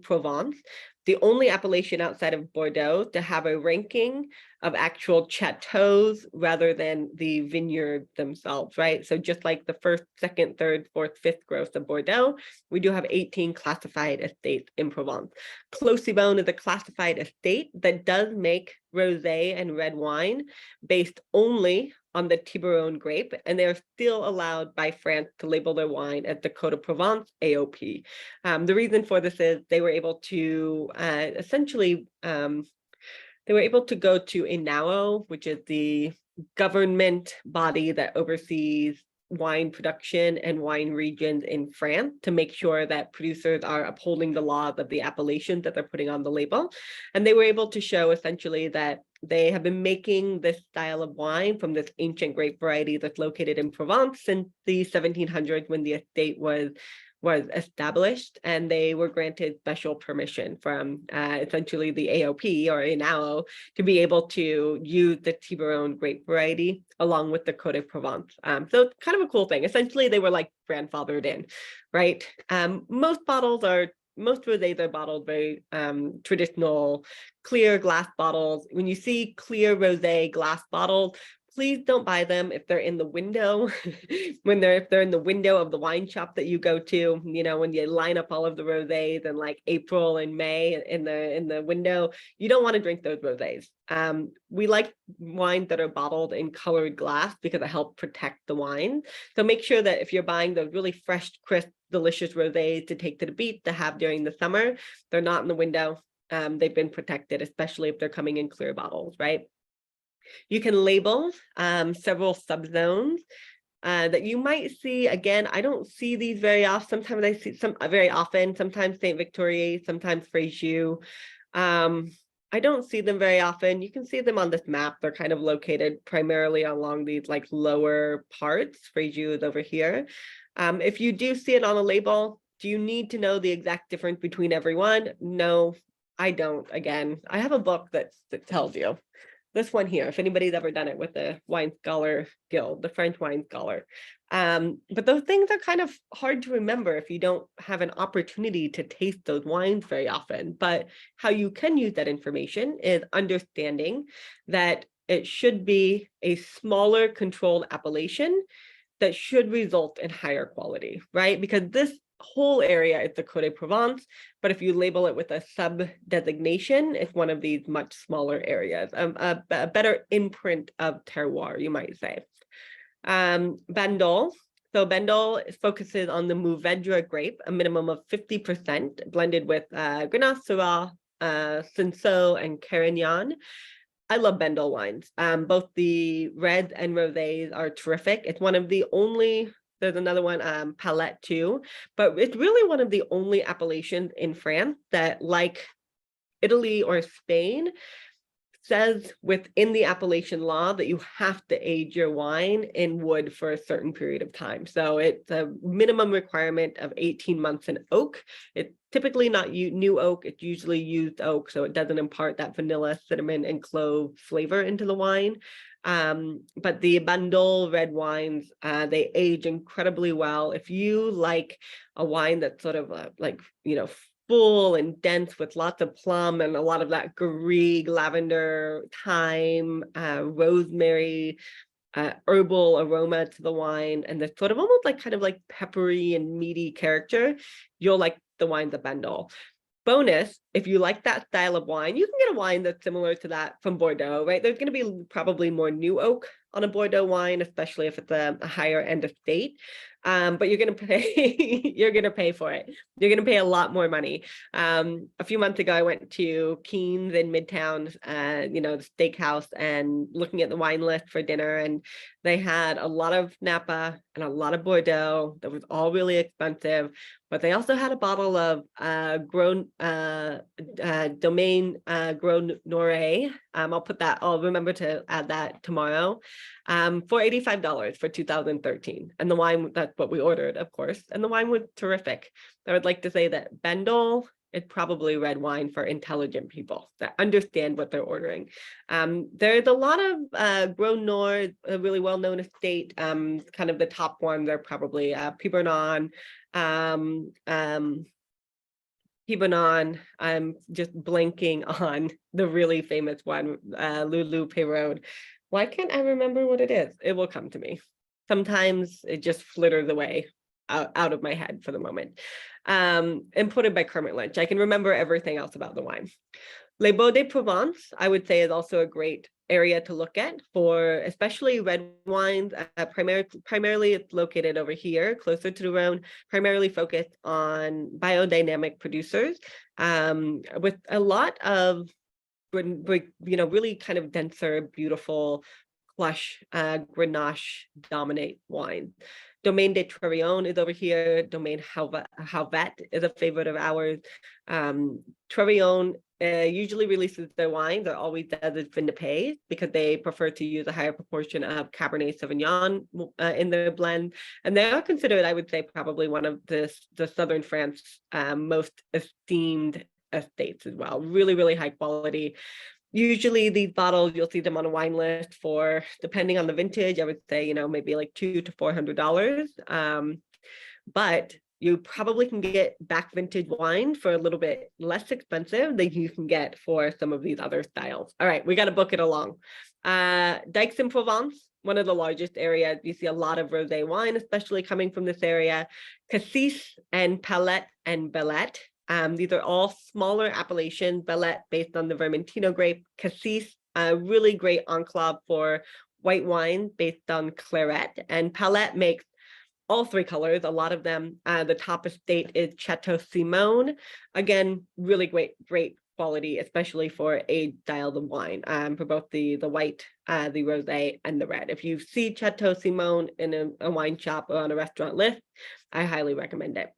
Provence. The only appellation outside of Bordeaux to have a ranking of actual chateaus rather than the vineyard themselves, right? So just like the first, second, third, fourth, fifth growth of Bordeaux, we do have 18 classified estates in Provence. Clos-y-Beaune is a classified estate that does make rosé and red wine based only on the Tiburon grape, and they're still allowed by France to label their wine as the Côte de Provence AOP. The reason for this is they were able to essentially they were able to go to INAO, which is the government body that oversees wine production and wine regions in France, to make sure that producers are upholding the laws of the appellations that they're putting on the label. And they were able to show essentially that they have been making this style of wine from this ancient grape variety that's located in Provence since the 1700s, when the estate was established, and they were granted special permission from essentially the AOP or INAO to be able to use the Tiburon grape variety along with the Côte de Provence. So it's kind of a cool thing. Essentially, they were like grandfathered in, right? Most rosés are bottled very traditional clear glass bottles. When you see clear rosé glass bottles, please don't buy them if they're in the window. If they're in the window of the wine shop that you go to, you know, when you line up all of the rosés in like April and May in the window, you don't want to drink those rosés. We like wines that are bottled in colored glass because it helps protect the wine. So make sure that if you're buying those really fresh, crisp, delicious rosés to take to the beach to have during the summer, they're not in the window. They've been protected, especially if they're coming in clear bottles, right? You can label several subzones that you might see. Again, I don't see these very often. Sometimes I see some very often, sometimes Saint Victorier, sometimes Fréjus. I don't see them very often. You can see them on this map. They're kind of located primarily along these like lower parts. Fréjus is over here. If you do see it on a label, do you need to know the exact difference between every one? No, I don't. Again, I have a book that tells you. This one here, if anybody's ever done it with the Wine Scholar Guild, the French Wine Scholar. But those things are kind of hard to remember if you don't have an opportunity to taste those wines very often. But how you can use that information is understanding that it should be a smaller controlled appellation that should result in higher quality, right? Because this whole area is the Côte de Provence, but if you label it with a sub designation, it's one of these much smaller areas, a better imprint of terroir, you might say. Bandol. So Bandol focuses on the Mourvedre grape, a minimum of 50% blended with Grenache, Syrah, Cinsault, and Carignan. I love Bandol wines. Both the reds and rosés are terrific. It's one of the only, there's another one, Palette too, but it's really one of the only appellations in France that, like Italy or Spain, says within the appellation law that you have to age your wine in wood for a certain period of time. So it's a minimum requirement of 18 months in oak. It's typically not new oak, it's usually used oak, so it doesn't impart that vanilla, cinnamon, and clove flavor into the wine. But the Bandol red wines, they age incredibly well. If you like a wine that's sort of like, you know, full and dense with lots of plum and a lot of that garrigue, lavender, thyme, rosemary, herbal aroma to the wine, and the sort of almost like kind of like peppery and meaty character, you'll like the wines of Bandol. Bonus, if you like that style of wine, you can get a wine that's similar to that from Bordeaux, right? There's going to be probably more new oak on a Bordeaux wine, especially if it's a higher end estate. but you're going to pay, you're going to pay for it. You're going to pay a lot more money. A few months ago, I went to Keen's in Midtown, the steakhouse, and looking at the wine list for dinner, and they had a lot of Napa and a lot of Bordeaux that was all really expensive, but they also had a bottle of Domaine Gros Noret. I'll remember to add that tomorrow, for $85 for 2013. And the wine, that's what we ordered, of course, and the wine was terrific. I would like to say that Bendel, it's probably red wine for intelligent people that understand what they're ordering. There's a lot of Gros Nord, a really well-known estate. Kind of the top ones are probably Pibernon, Pibernon. I'm just blanking on the really famous one, Lulu Perraud. Why can't I remember what it is? It will come to me. Sometimes it just flitters away out of my head for the moment. Imported by Kermit Lynch. I can remember everything else about the wine. Les Baux de Provence, I would say, is also a great area to look at for especially red wines. Primarily it's located over here, closer to the Rhone, primarily focused on biodynamic producers, with a lot of, really kind of denser, beautiful, plush Grenache dominate wine. Domaine de Trevion is over here. Domaine Hauvet is a favorite of ours. Trevion usually releases their wine. They're always does is fin de Pays because they prefer to use a higher proportion of Cabernet Sauvignon in their blend. And they are considered, I would say, probably one of the southern France most esteemed estates as well. Really, really high quality. Usually these bottles, you'll see them on a wine list for, depending on the vintage, I would say, maybe like $200 to $400. But you probably can get back vintage wine for a little bit less expensive than you can get for some of these other styles. All right, we got to book it along. D'Aix-en-Provence, one of the largest areas. You see a lot of rosé wine, especially coming from this area. Cassis and Palette and Belette. These are all smaller appellations. Belette based on the Vermentino grape. Cassis, a really great enclave for white wine based on Claret. And Palette makes all three colors, a lot of them. The top estate is Chateau Simone. Again, really great quality, especially for aged styles of wine, for both the white, the rosé, and the red. If you see Chateau Simone in a wine shop or on a restaurant list, I highly recommend it.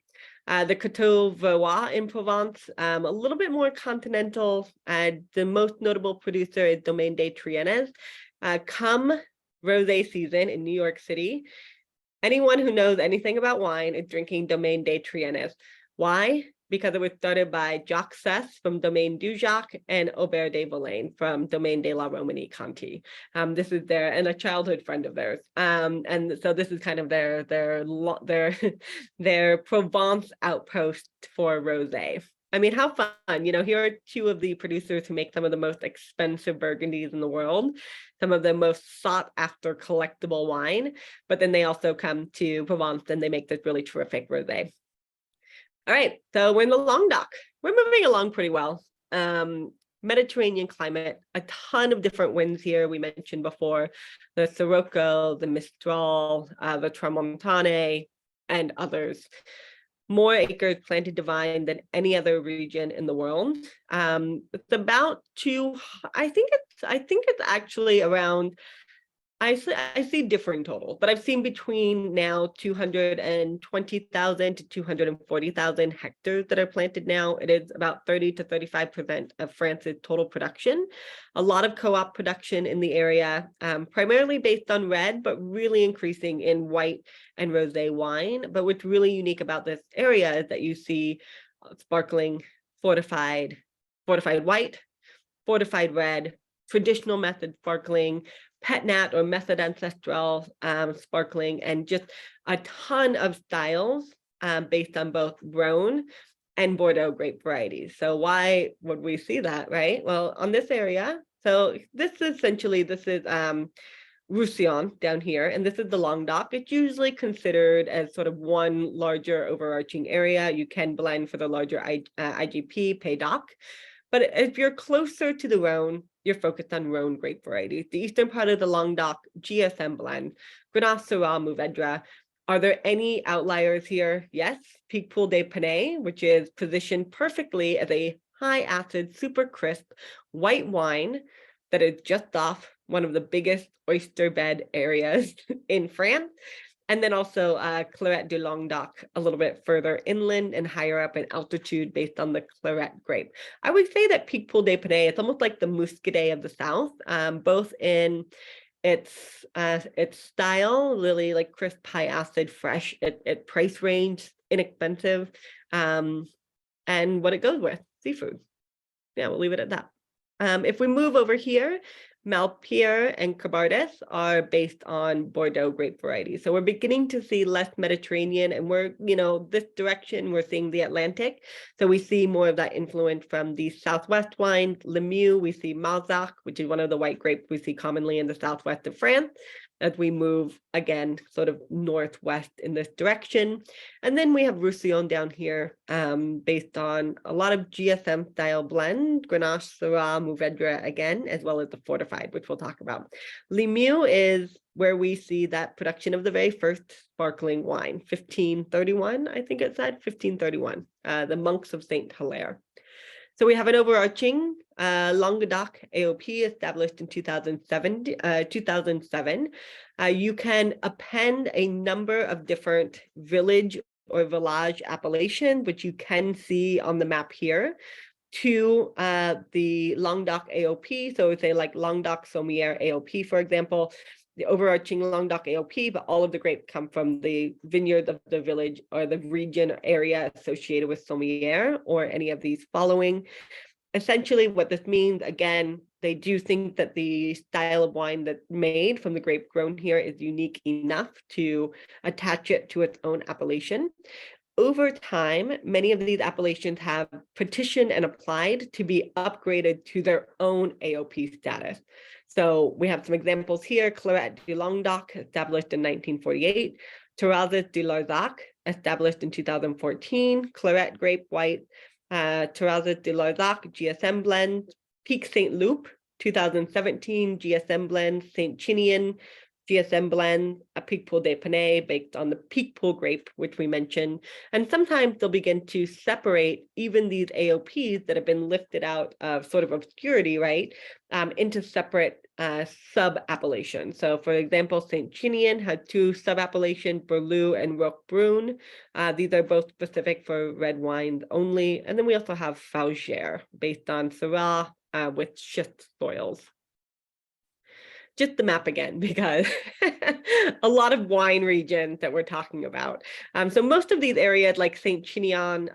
The Coteau Valois in Provence, a little bit more continental. The most notable producer is Domaine des Triennes. Come rosé season in New York City, anyone who knows anything about wine is drinking Domaine des Triennes. Why? Because it was started by Jacques Cess from Domaine du Jacques and Aubert de Villaine from Domaine de la Romanie Conti. This is and a childhood friend of theirs. And so this is kind of their Provence outpost for rosé. I mean, how fun, here are two of the producers who make some of the most expensive Burgundies in the world, some of the most sought after collectible wine, but then they also come to Provence and they make this really terrific rosé. All right, so we're in the Languedoc. We're moving along pretty well. Mediterranean climate, a ton of different winds here. We mentioned before the Sirocco, the Mistral, the Tramontane, and others. More acres planted to vine than any other region in the world. It's about I think it's actually around, I see differing totals, but I've seen between now 220,000 to 240,000 hectares that are planted now. It is about 30 to 35% of France's total production. A lot of co-op production in the area, primarily based on red, but really increasing in white and rosé wine. But what's really unique about this area is that you see sparkling, fortified white, fortified red, traditional method sparkling, pet nat or method ancestral sparkling, and just a ton of styles based on both Rhone and Bordeaux grape varieties. So why would we see that, right? Well, on this area, so this is Roussillon down here, and this is the Languedoc. It's usually considered as sort of one larger overarching area. You can blend for the larger IGP, Pays d'Oc. But if you're closer to the Rhone, you're focused on Rhone grape varieties. The eastern part of the Languedoc, GSM blend, Grenache, Syrah, Mourvedre, Are there any outliers here? Yes, Picpoul de Panay, which is positioned perfectly as a high acid, super crisp white wine that is just off one of the biggest oyster bed areas in France. And then also Claret du Languedoc, a little bit further inland and higher up in altitude based on the Claret grape. I would say that Picpoul de Panay, it's almost like the Muscadet of the South, both in its style, really like crisp, high acid, fresh, it price range, inexpensive, and what it goes with, seafood. Yeah, we'll leave it at that. If we move over here, Malpierre and Cabardès are based on Bordeaux grape varieties. So we're beginning to see less Mediterranean, and we're, this direction, we're seeing the Atlantic. So we see more of that influence from the Southwest wines. Lemieux, we see Malzac, which is one of the white grapes we see commonly in the Southwest of France, as we move again, sort of northwest in this direction. And then we have Roussillon down here, based on a lot of GSM style blend, Grenache, Syrah, Mourvedre again, as well as the fortified, which we'll talk about. Lemieux is where we see that production of the very first sparkling wine, 1531, I think it said, 1531, the monks of Saint Hilaire. So we have an overarching Languedoc AOP established in 2007. You can append a number of different village or village appellations, which you can see on the map here, to the Languedoc AOP. So say like Languedoc-Sommières AOP, for example, the overarching Languedoc AOP, but all of the grapes come from the vineyard of the village or the region or area associated with Sommières or any of these following. Essentially what this means, again, they do think that the style of wine that's made from the grape grown here is unique enough to attach it to its own appellation. Over time, many of these appellations have petitioned and applied to be upgraded to their own AOP status. So we have some examples here: Claret du Languedoc, established in 1948, Terrazas du Larzac, established in 2014, Claret grape white, Terrazas du Larzac GSM blend, Pic Saint Loup, 2017 GSM blend, Saint Chinian GSM blend, a Picpoul de Panay based on the Picpoul grape, which we mentioned. And sometimes they'll begin to separate even these AOPs that have been lifted out of sort of obscurity, right, into separate sub-appellations. So for example, Saint Chinian had two sub-appellations, Berlou and Roque Brune. These are both specific for red wines only. And then we also have Fougères based on Syrah with schist soils. Just the map again, because a lot of wine regions that we're talking about. So most of these areas like Saint Chinian,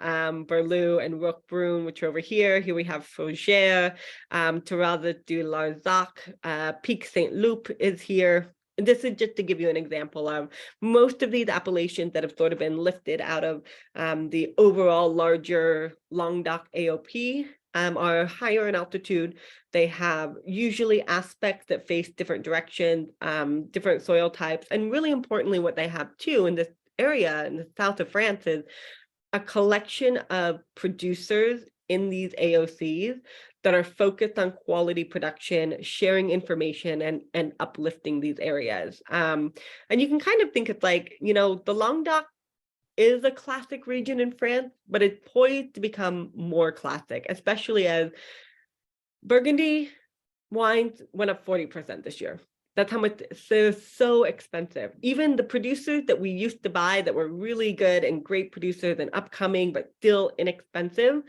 Berlou, and Roque Brune, which are over here. Here we have Fougères, Terrazas du Larzac, Pic Saint Loup is here. This is just to give you an example of most of these appellations that have sort of been lifted out of the overall larger Languedoc AOP. Are higher in altitude. They have usually aspects that face different directions, different soil types. And really importantly, what they have too in this area in the south of France is a collection of producers in these AOCs that are focused on quality production, sharing information, and uplifting these areas. And you can kind of think it's like, the Languedoc is a classic region in France, but it's poised to become more classic, especially as Burgundy wines went up 40% this year. That's how much they're so expensive. Even the producers that we used to buy that were really good and great producers and upcoming, but still inexpensive,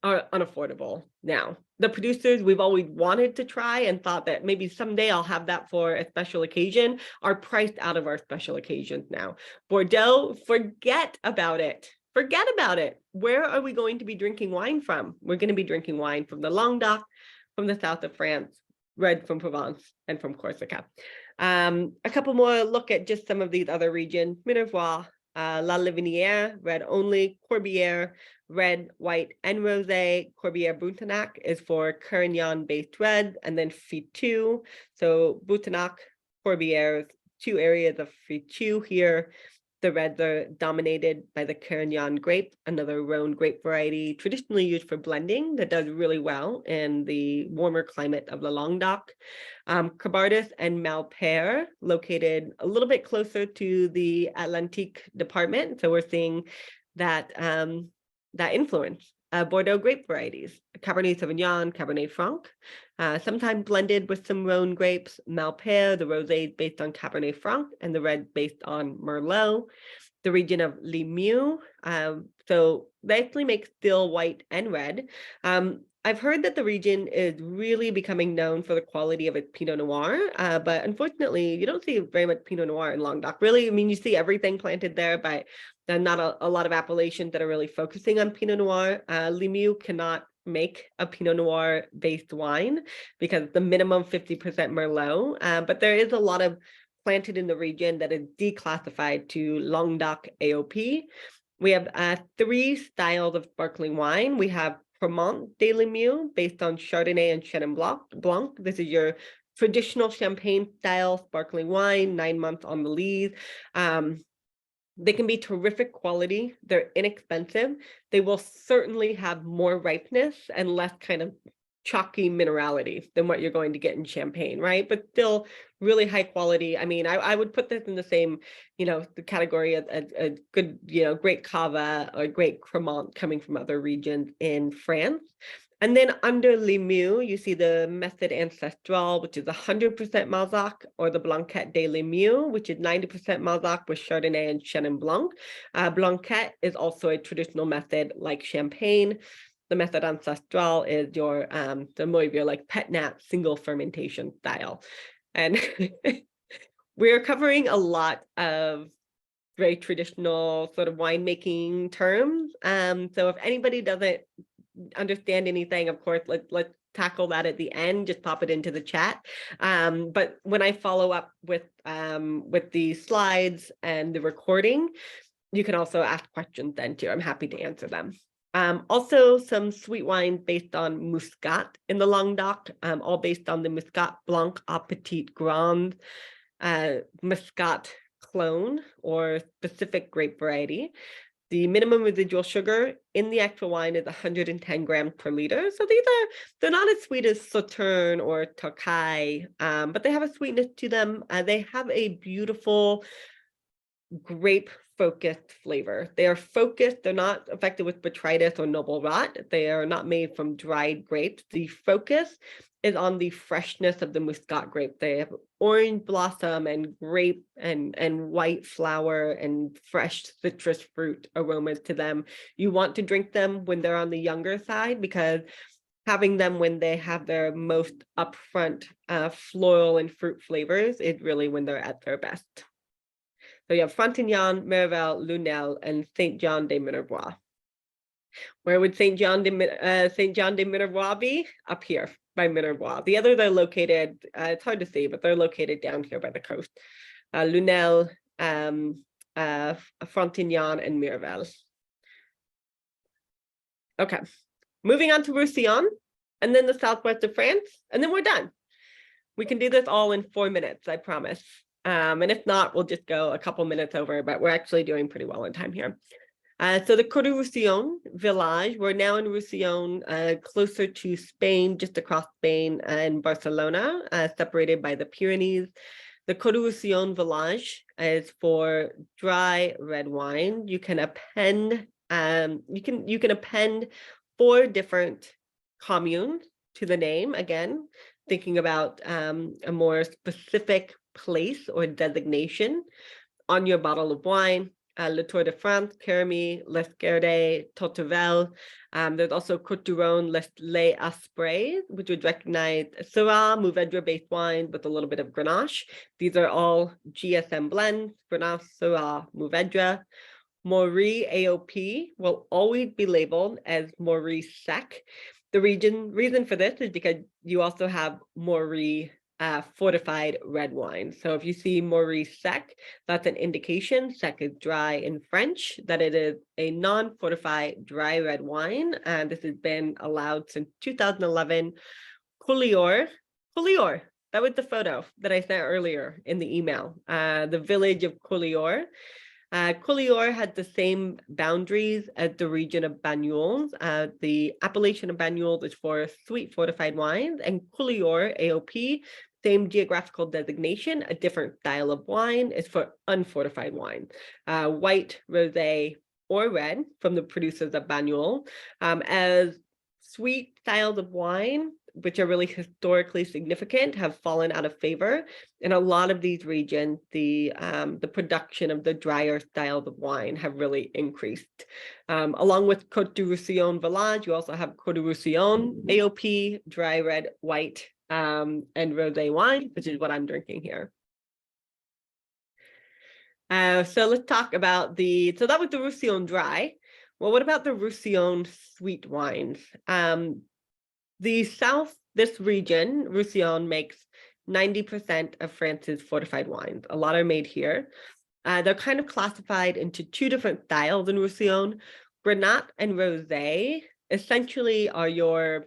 are unaffordable now. The producers we've always wanted to try and thought that maybe someday I'll have that for a special occasion are priced out of our special occasions now. Bordeaux, forget about it. Forget about it. Where are we going to be drinking wine from? We're going to be drinking wine from the Languedoc, from the south of France, red from Provence, and from Corsica. A couple more look at just some of these other regions. Minervois, La Livinière, red only, Corbière, red, white, and rosé. Corbière-Boutanac is for Carignan-based red, and then Fitou. So Boutanac, Corbière, two areas of Fitou here. The reds are dominated by the Carignan grape, another Rhone grape variety traditionally used for blending that does really well in the warmer climate of the Languedoc. Cahors and Malpère, located a little bit closer to the Atlantique department. So we're seeing that, that influence. Bordeaux grape varieties, Cabernet Sauvignon, Cabernet Franc, sometimes blended with some Rhone grapes, Malpère, the rosé based on Cabernet Franc, and the red based on Merlot. The region of Limoux, so they actually make still white and red. I've heard that the region is really becoming known for the quality of its Pinot Noir, but unfortunately, you don't see very much Pinot Noir in Languedoc. Really, I mean, you see everything planted there, but there are not a lot of appellations that are really focusing on Pinot Noir. Limoux cannot make a Pinot Noir based wine because the minimum 50% Merlot, but there is a lot of planted in the region that is declassified to Languedoc AOP. We have 3 styles of sparkling wine. We have Provence de Limoux based on Chardonnay and Chenin Blanc. This is your traditional champagne style sparkling wine, 9 months on the lees. They can be terrific quality. They're inexpensive. They will certainly have more ripeness and less kind of chalky minerality than what you're going to get in champagne, right? But still really high quality. I mean, I would put this in the same, the category of a good, great Cava or great Cremant coming from other regions in France. And then under Limoux, you see the Method Ancestral, which is 100% Malzac, or the Blanquette de Limoux, which is 90% Malzac with Chardonnay and Chenin Blanc. Blanquette is also a traditional method like Champagne. The Method Ancestral is your the more of your like pet nat single fermentation style. And we're covering a lot of very traditional sort of winemaking terms. So if anybody doesn't understand anything, of course, let's tackle that at the end. Just pop it into the chat. But when I follow up with the slides and the recording, you can also ask questions then too. I'm happy to answer them. Also some sweet wines based on Muscat in the Languedoc, all based on the Muscat Blanc à Petit Grand, Muscat clone or specific grape variety. The minimum residual sugar in the actual wine is 110 grams per liter. So they're not as sweet as Sauterne or Tokai, but they have a sweetness to them. They have a beautiful grape focused flavor. They are focused. They're not affected with botrytis or noble rot. They are not made from dried grapes. The focus is on the freshness of the Muscat grape. They have orange blossom and grape and white flower and fresh citrus fruit aromas to them. You want to drink them when they're on the younger side, because having them when they have their most upfront floral and fruit flavors is really when they're at their best. So you have Frontignan, Miraval, Lunel, and Saint John de Minervois. Where would Saint John de Minervois be? Up here by Minervois. The others are located, it's hard to see, but they're located down here by the coast. Lunel, Frontignan, and Miraval. Okay, moving on to Roussillon, and then the southwest of France, and then we're done. We can do this all in 4 minutes, I promise. And if not, we'll just go a couple minutes over, but we're actually doing pretty well in time here. So the Côte-de-Roussillon village, we're now in Roussillon, closer to Spain, just across Spain and Barcelona, separated by the Pyrenees. The Côte-de-Roussillon village is for dry red wine. You can append, you can append 4 different communes to the name, again, thinking about a more specific place or designation on your bottle of wine. Le Tour de France, Kermy, Les Gardes, Tottevel. There's also Côte du Rhône, Les Asprés, which would recognize Syrah, Mourvedre based wine with a little bit of Grenache. These are all GSM blends, Grenache, Syrah, Mourvedre. Maury AOP will always be labeled as Maury Sec. The reason for this is because you also have Maury fortified red wine. So if you see Maury Sec, that's an indication, sec is dry in French, that it is a non-fortified dry red wine. And this has been allowed since 2011. Cahors, that was the photo that I sent earlier in the email. The village of Cahors Cahors had the same boundaries as the region of Banyuls. The appellation of Banyuls is for sweet fortified wines, and Cahors, AOP, same geographical designation, a different style of wine, is for unfortified wine. White, rosé, or red from the producers of Banyuls. As sweet styles of wine, which are really historically significant, have fallen out of favor. In a lot of these regions, the production of the drier styles of wine have really increased. Along with Côte du Roussillon Village, you also have Côte du Roussillon, AOP, dry red, white, and rosé wine, which is what I'm drinking here. So let's talk about so that was the Roussillon dry. Well, what about the Roussillon sweet wines? This region, Roussillon, makes 90% of France's fortified wines. A lot are made here. They're kind of classified into two different styles in Roussillon. Grenache and Rosé essentially are your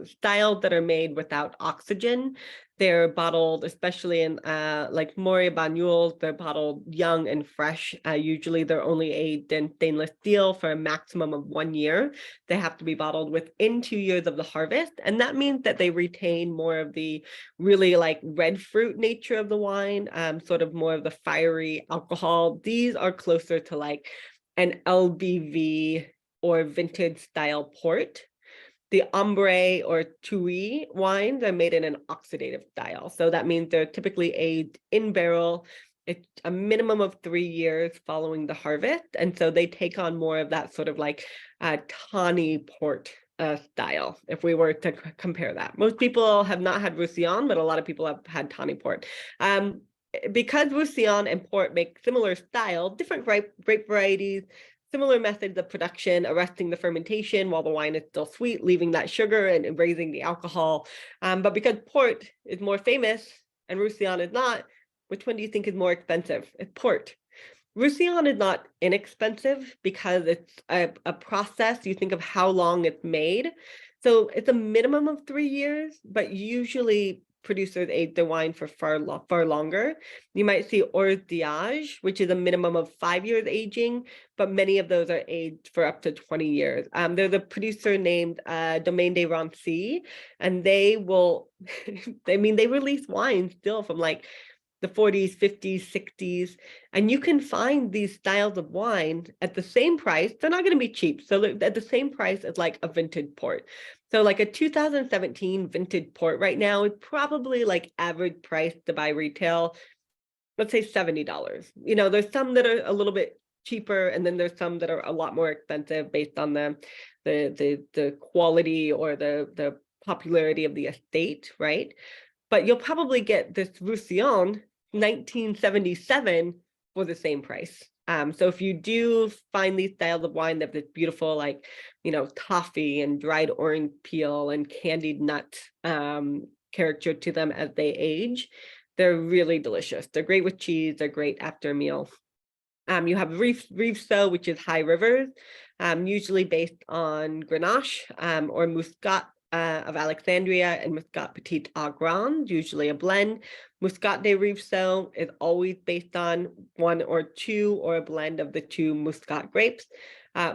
styles that are made without oxygen. They're bottled, especially in like Moët Banyuls, they're bottled young and fresh. Usually they're only aged in stainless steel for a maximum of 1 year. They have to be bottled within 2 years of the harvest. And that means that they retain more of the really like red fruit nature of the wine, sort of more of the fiery alcohol. These are closer to like an LBV or vintage style port. The Ambré or Touy wines are made in an oxidative style. So that means they're typically aged in barrel. It's a minimum of 3 years following the harvest. And so they take on more of that sort of like tawny port style, if we were to compare that. Most people have not had Roussillon, but a lot of people have had tawny port. Because Roussillon and port make similar style, different grape varieties, similar methods of production, arresting the fermentation while the wine is still sweet, leaving that sugar and raising the alcohol. But because port is more famous and Roussillon is not, which one do you think is more expensive? It's port. Roussillon is not inexpensive because it's a process. You think of how long it's made. So it's a minimum of 3 years, but usually producers age their wine for far longer. You might see hors d'âge, which is a minimum of 5 years aging, but many of those are aged for up to 20 years. There's a producer named Domaine des Rancy, and they will, I mean, they release wine still from like the 40s, 50s, 60s, and you can find these styles of wine at the same price. They're not going to be cheap. So at the same price as like a vintage port. So like a 2017 vintage port right now is probably like average price to buy retail, let's say $70. You know, there's some that are a little bit cheaper, and then there's some that are a lot more expensive based on the quality or the popularity of the estate, right? But you'll probably get this Roussillon 1977 for the same price. So if you do find these styles of wine that have this beautiful, like, you know, toffee and dried orange peel and candied nut character to them as they age, they're really delicious. They're great with cheese. They're great after a meal. You have Rivesaltes, which is high rivers, usually based on Grenache or Muscat of Alexandria and Muscat Petit au Grand, usually a blend. Muscat de Rivesaltes is always based on one or two or a blend of the two Muscat grapes.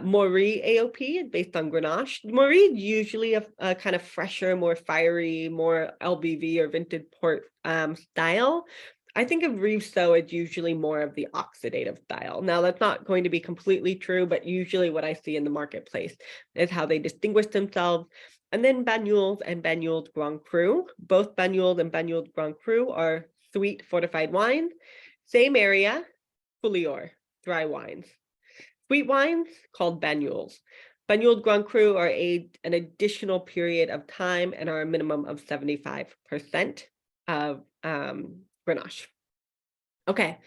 Maury AOP is based on Grenache. Maury is usually a kind of fresher, more fiery, more LBV or vintage port style. I think of Rivesaltes as usually more of the oxidative style. Now, that's not going to be completely true, but usually what I see in the marketplace is how they distinguish themselves. And then Banyuls and Banyuls Grand Cru. Both Banyuls and Banyuls Grand Cru are sweet fortified wines. Same area, Foulior, dry wines. Sweet wines called Banyuls. Banyuls Grand Cru are aged an additional period of time and are a minimum of 75% of Grenache. Okay,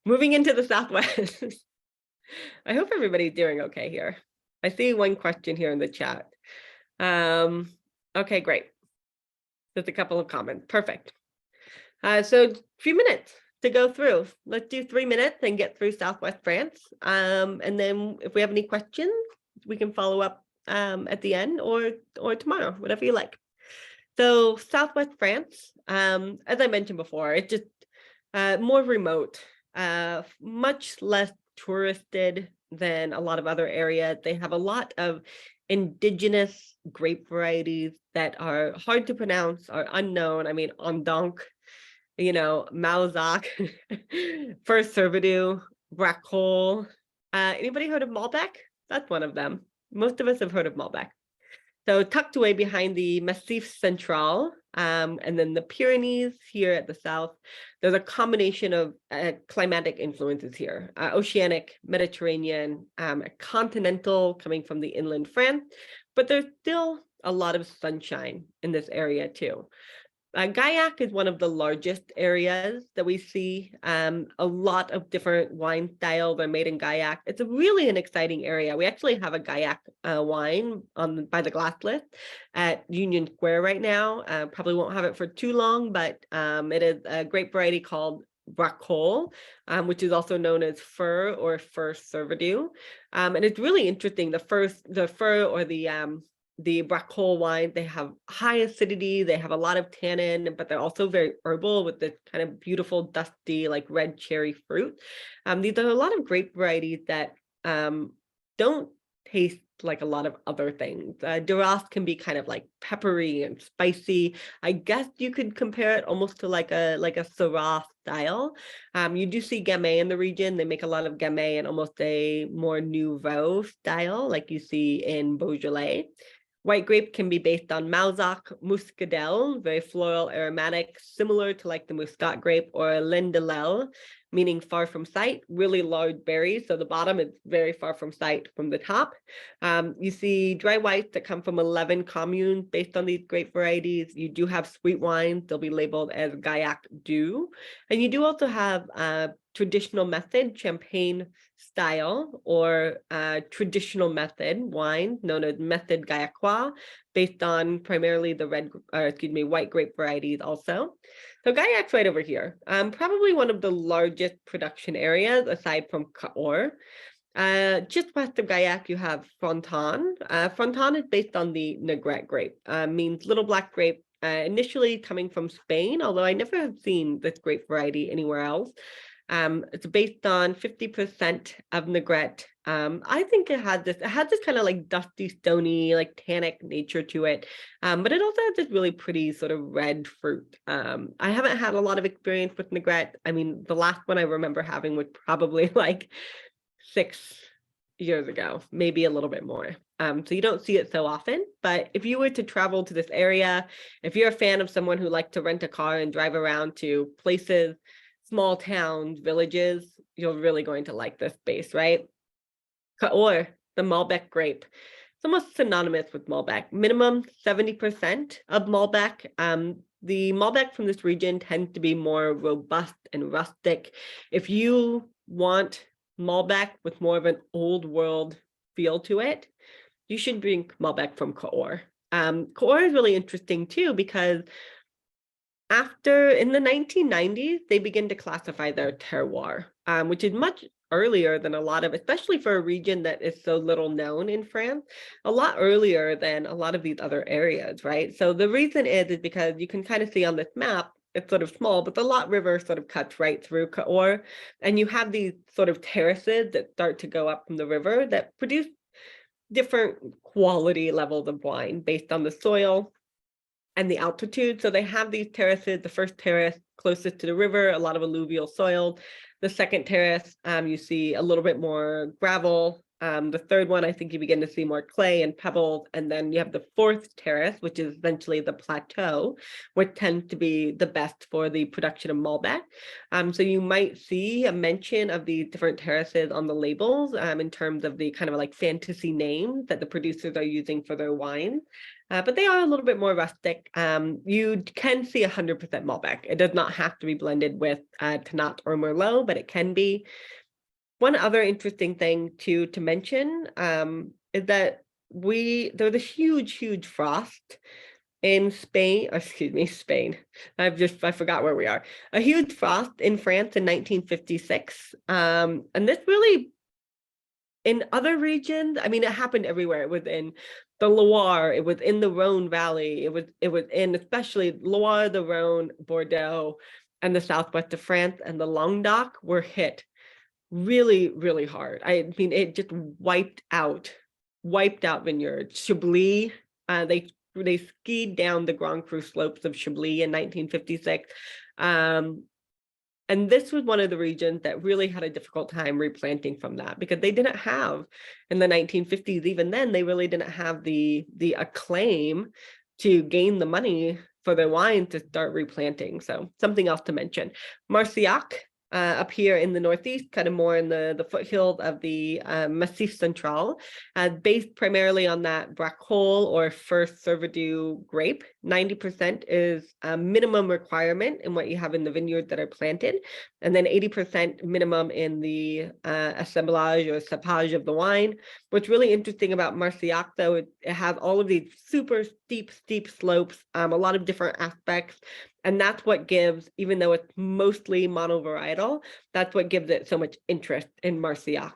moving into the Southwest. I hope everybody's doing okay here. I see one question here in the chat. Okay, great. There's a couple of comments. Perfect. So a few minutes to go through. Let's do 3 minutes and get through Southwest France. And then if we have any questions, we can follow up at the end or tomorrow, whatever you like. So Southwest France, as I mentioned before, it's just more remote, much less touristed than a lot of other areas. They have a lot of indigenous grape varieties that are hard to pronounce, are unknown. I mean, Ondank, Mauzac, First Cervidou, Bracol. Anybody heard of Malbec? That's one of them. Most of us have heard of Malbec. So tucked away behind the Massif Central, and then the Pyrenees here at the south, there's a combination of climatic influences here, oceanic, Mediterranean, continental coming from the inland France, but there's still a lot of sunshine in this area too. Gaillac is one of the largest areas that we see. A lot of different wine styles are made in Gaillac. It's really an exciting area. We actually have a Gaillac wine by the glass list at Union Square right now. Probably won't have it for too long, but it is a grape variety called Bracol, which is also known as fir or First Cervidou. And it's really interesting. The fir or the Bracol wine, they have high acidity, they have a lot of tannin, but they're also very herbal with this kind of beautiful, dusty, like red cherry fruit. These are a lot of grape varieties that don't taste like a lot of other things. Duras can be kind of like peppery and spicy. I guess you could compare it almost to like a Syrah style. You do see Gamay in the region. They make a lot of Gamay and almost a more Nouveau style, like you see in Beaujolais. White grape can be based on Mauzac, Muscadel, very floral, aromatic, similar to like the Muscat grape, or Lindelel, meaning far from sight, really large berries. So the bottom is very far from sight from the top. You see dry whites that come from 11 communes based on these grape varieties. You do have sweet wines. They'll be labeled as Gaillac Doux. And you do also have traditional method Champagne style or traditional method wine known as Method Gaillacois, based on primarily the white grape varieties also. So Gaillac's right over here. Probably one of the largest production areas aside from Cahors. Just west of Gaillac, you have Fronton. Fronton is based on the Negrette grape, means little black grape, initially coming from Spain, although I never have seen this grape variety anywhere else. It's based on 50% of Negrette. I think it had this kind of like dusty, stony, like tannic nature to it. But it also has this really pretty sort of red fruit. I haven't had a lot of experience with Negrette. I mean, the last one I remember having was probably like 6 years ago, maybe a little bit more. So you don't see it so often, but if you were to travel to this area, if you're a fan of someone who likes to rent a car and drive around to places, small towns, villages, you're really going to like this space, right? Cahors, the Malbec grape. It's almost synonymous with Malbec. Minimum 70% of Malbec. The Malbec from this region tends to be more robust and rustic. If you want Malbec with more of an old world feel to it, you should drink Malbec from Cahors. Cahors is really interesting too, because in the 1990s, they begin to classify their terroir, which is much earlier than a lot of, especially for a region that is so little known in France, a lot earlier than a lot of these other areas, right? So the reason is because you can kind of see on this map, it's sort of small, but the Lot River sort of cuts right through Cahors, and you have these sort of terraces that start to go up from the river that produce different quality levels of wine based on the soil and the altitude. So they have these terraces. The first terrace closest to the river, a lot of alluvial soil. The second terrace, you see a little bit more gravel. The third one, I think you begin to see more clay and pebbles. And then you have the fourth terrace, which is essentially the plateau, which tends to be the best for the production of Malbec. So you might see a mention of these different terraces on the labels in terms of the kind of like fantasy names that the producers are using for their wines. But they are a little bit more rustic. You can see 100% Malbec. It does not have to be blended with Tannat or Merlot, but it can be. One other interesting thing to mention is that there's a huge frost in Spain, Spain. I forgot where we are. A huge frost in France in 1956. And this really, in other regions, I mean, it happened everywhere. It was in the Loire, it was in the Rhone Valley, it was in especially Loire, the Rhone, Bordeaux, and the southwest of France, and the Languedoc were hit really, really hard. I mean, it just wiped out vineyards. Chablis, they skied down the Grand Cru slopes of Chablis in 1956. And this was one of the regions that really had a difficult time replanting from that, because they didn't have, in the 1950s, even then, they really didn't have the acclaim to gain the money for their wine to start replanting. So something else to mention. Marcillac, up here in the northeast, kind of more in the foothills of the Massif Central, based primarily on that Bracol or First Cervidou grape. 90% is a minimum requirement in what you have in the vineyard that are planted, and then 80% minimum in the assemblage or cepage of the wine. What's really interesting about Marcillac, though, it has all of these super steep slopes, a lot of different aspects. And that's what gives, even though it's mostly monovarietal, that's what gives it so much interest in Marcillac,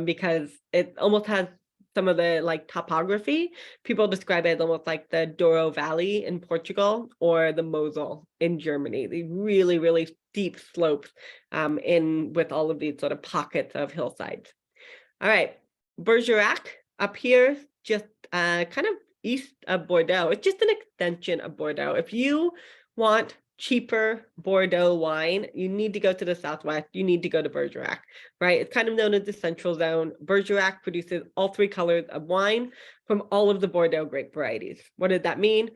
because it almost has some of the like topography. People describe it as almost like the Douro Valley in Portugal or the Mosel in Germany. The really, really steep slopes in with all of these sort of pockets of hillsides. All right, Bergerac up here, just kind of east of Bordeaux. It's just an extension of Bordeaux. If you want cheaper Bordeaux wine, you need to go to the southwest. You need to go to Bergerac, right? It's kind of known as the central zone. Bergerac produces all three colors of wine from all of the Bordeaux grape varieties. What did that mean?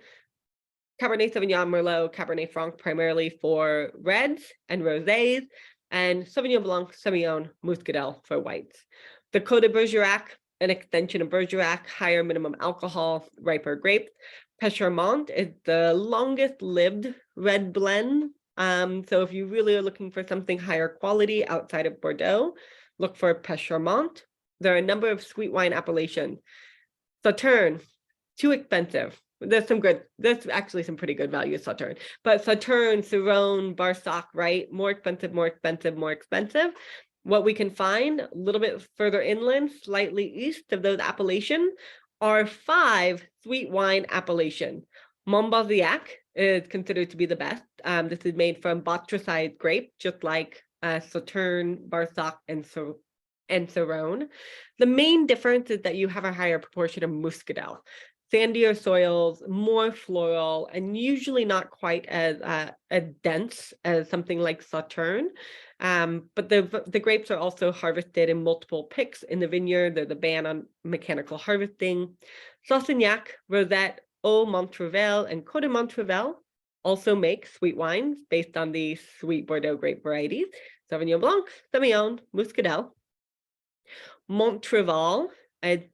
Cabernet Sauvignon, Merlot, Cabernet Franc, primarily for reds and rosés, and Sauvignon Blanc, Semillon, Muscadel for whites. The Côte de Bergerac, an extension of Bergerac, higher minimum alcohol, riper grapes. Pecharmont is the longest lived red blend. So if you really are looking for something higher quality outside of Bordeaux, look for Pecharmont. There are a number of sweet wine appellations. Sauternes, too expensive. There's actually some pretty good value Sauternes. But Sauternes, Sirone, Barsac, right? More expensive. What we can find a little bit further inland, slightly east of those appellations, are 5 sweet wine appellations. Monbazillac is considered to be the best. This is made from botrytized grape, just like Sauternes, Barsac, and Sirone. The main difference is that you have a higher proportion of Muscadel. Sandier soils, more floral, and usually not quite as dense as something like Sauternes. But the grapes are also harvested in multiple picks in the vineyard. There's a ban on mechanical harvesting. Saussignac, Rosette, Eau Montrevel, and Côte de Montrevel also make sweet wines based on the sweet Bordeaux grape varieties. Sauvignon Blanc, Semillon, Muscadel. Montrevel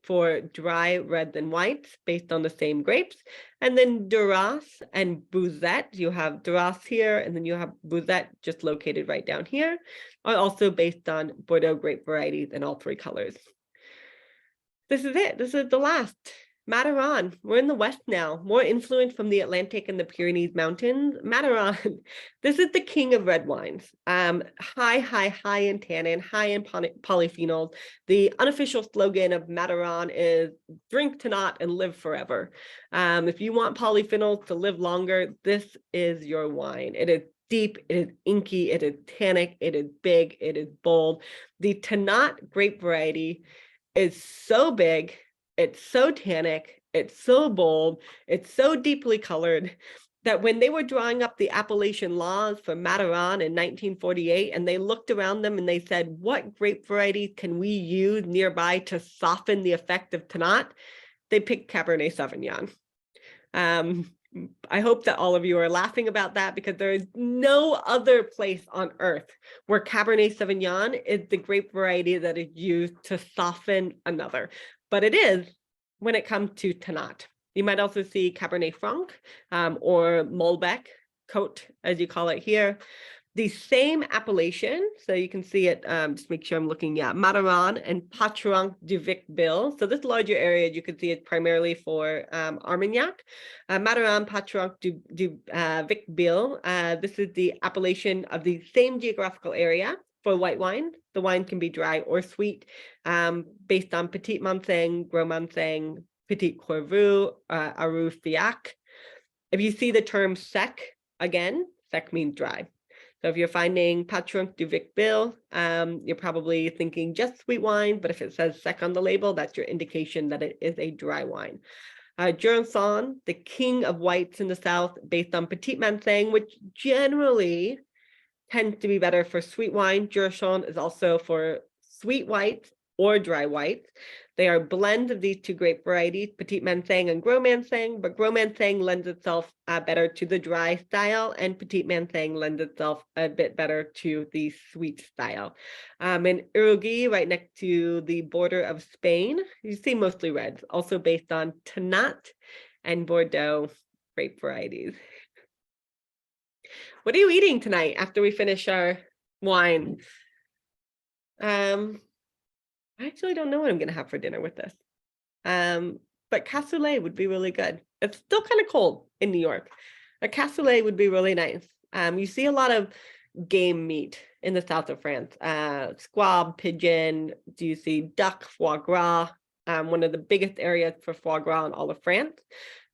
for dry reds and whites based on the same grapes. And then Duras and Bouzette, you have Duras here, and then you have Bouzette just located right down here, are also based on Bordeaux grape varieties in all 3 colors. This is it. This is the last. Madiran, we're in the west now, more influence from the Atlantic and the Pyrenees Mountains. Madiran, this is the king of red wines. High in tannin, high in polyphenols. The unofficial slogan of Madiran is drink to not and live forever. If you want polyphenols to live longer, this is your wine. It is deep, it is inky, it is tannic, it is big, it is bold. The Tannat grape variety is so big, it's so tannic, it's so bold, it's so deeply colored that when they were drawing up the appellation laws for Madiran in 1948, and they looked around them and they said, what grape variety can we use nearby to soften the effect of Tannat? They picked Cabernet Sauvignon. I hope that all of you are laughing about that, because there is no other place on earth where Cabernet Sauvignon is the grape variety that is used to soften another. But it is when it comes to Tannat. You might also see Cabernet Franc or Malbec, Côte, as you call it here. The same appellation, so you can see it, just make sure I'm looking, Madiran and Patranc du Vic-Bilh. So this larger area, you can see it primarily for Armagnac. Madiran, Patranc du Vic-Bilh. This is the appellation of the same geographical area for white wine. The wine can be dry or sweet, based on Petit Manseng, Gros Manseng, Petit Corvu, Aru Fiac. If you see the term sec, again, sec means dry. So if you're finding Patron du Vic Bill, you're probably thinking just sweet wine, but if it says sec on the label, that's your indication that it is a dry wine. Jurançon, the king of whites in the south, based on Petit Manseng, which generally tends to be better for sweet wine. Jurançon is also for sweet whites or dry whites. They are blends of these two grape varieties, Petit Manseng and Gros Manseng, but Gros Manseng lends itself better to the dry style, and Petit Manseng lends itself a bit better to the sweet style. In Uruguay, right next to the border of Spain, you see mostly reds, also based on Tannat and Bordeaux grape varieties. What are you eating tonight after we finish our wine? I actually don't know what I'm going to have for dinner with this. But cassoulet would be really good. It's still kind of cold in New York. A cassoulet would be really nice. You see a lot of game meat in the south of France. Squab, pigeon. Do you see duck, foie gras? One of the biggest areas for foie gras in all of France.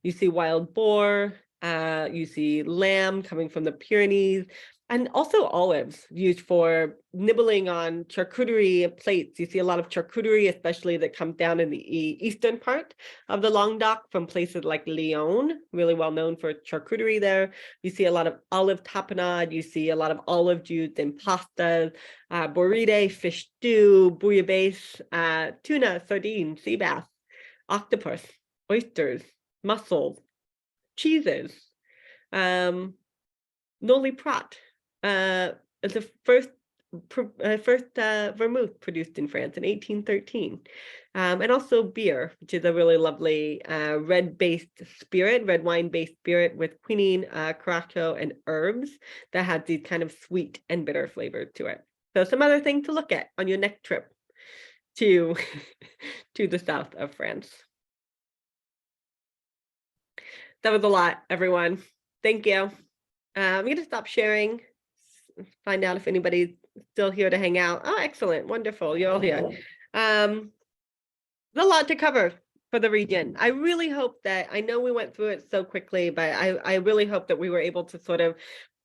You see wild boar. You see lamb coming from the Pyrenees. And also olives used for nibbling on charcuterie plates. You see a lot of charcuterie, especially that comes down in the eastern part of the Languedoc from places like Lyon, really well known for charcuterie there. You see a lot of olive tapenade. You see a lot of olive used in pastas, burrito, fish stew, bouillabaisse, tuna, sardines, sea bass, octopus, oysters, mussels, cheeses, noli prat. It's the first vermouth produced in France in 1813, and also beer, which is a really lovely red wine-based spirit with quinine, curaçao, and herbs that has these kind of sweet and bitter flavors to it. So some other things to look at on your next trip to to the south of France. That was a lot, everyone. Thank you. I'm going to stop sharing, find out if anybody's still here to hang out. Oh, excellent. Wonderful. You're all here. There's a lot to cover for the region. I really hope that, I know we went through it so quickly, but I really hope that we were able to sort of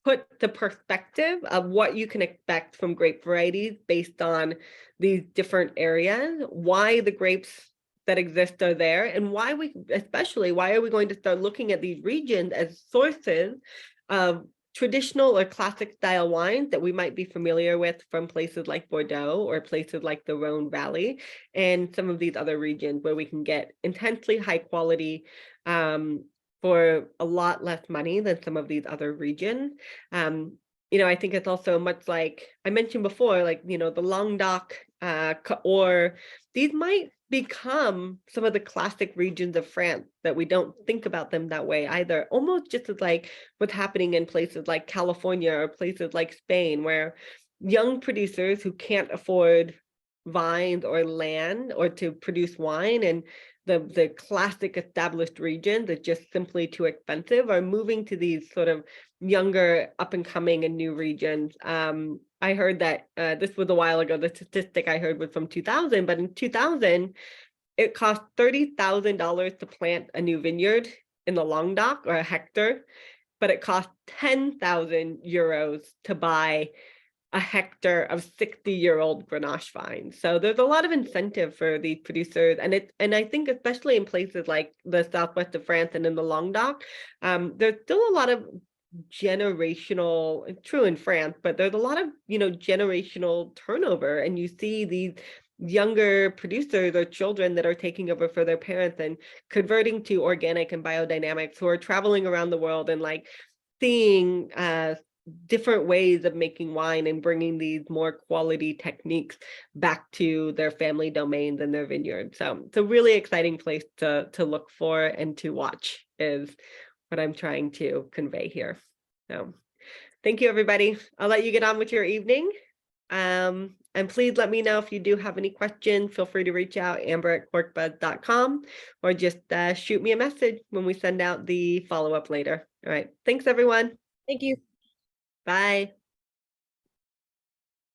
put the perspective of what you can expect from grape varieties based on these different areas, why the grapes that exist are there, and why are we going to start looking at these regions as sources of traditional or classic style wines that we might be familiar with from places like Bordeaux or places like the Rhone Valley and some of these other regions where we can get intensely high quality for a lot less money than some of these other regions. I think it's also much like I mentioned before, like, the Languedoc, Cahors, these might become some of the classic regions of France that we don't think about them that way either, almost just as like what's happening in places like California or places like Spain, where young producers who can't afford vines or land or to produce wine, and the classic established regions are just simply too expensive, are moving to these sort of younger up and coming and new regions. I heard that this was a while ago, the statistic I heard was from 2000, but in 2000, it cost $30,000 to plant a new vineyard in the Languedoc, or a hectare, but it cost 10,000 euros to buy a hectare of 60-year-old Grenache vines. So there's a lot of incentive for these producers, and I think especially in places like the southwest of France and in the Languedoc, there's still a lot of generational, true in France, but there's a lot of generational turnover, and you see these younger producers or children that are taking over for their parents and converting to organic and biodynamics, who are traveling around the world and like seeing different ways of making wine and bringing these more quality techniques back to their family domains and their vineyards. So it's a really exciting place to look for and to watch, is what I'm trying to convey here. So thank you, everybody. I'll let you get on with your evening. And please let me know if you do have any questions. Feel free to reach out, amber@corkbuzz.com, or just shoot me a message when we send out the follow-up later. All right. Thanks, everyone. Thank you. Bye.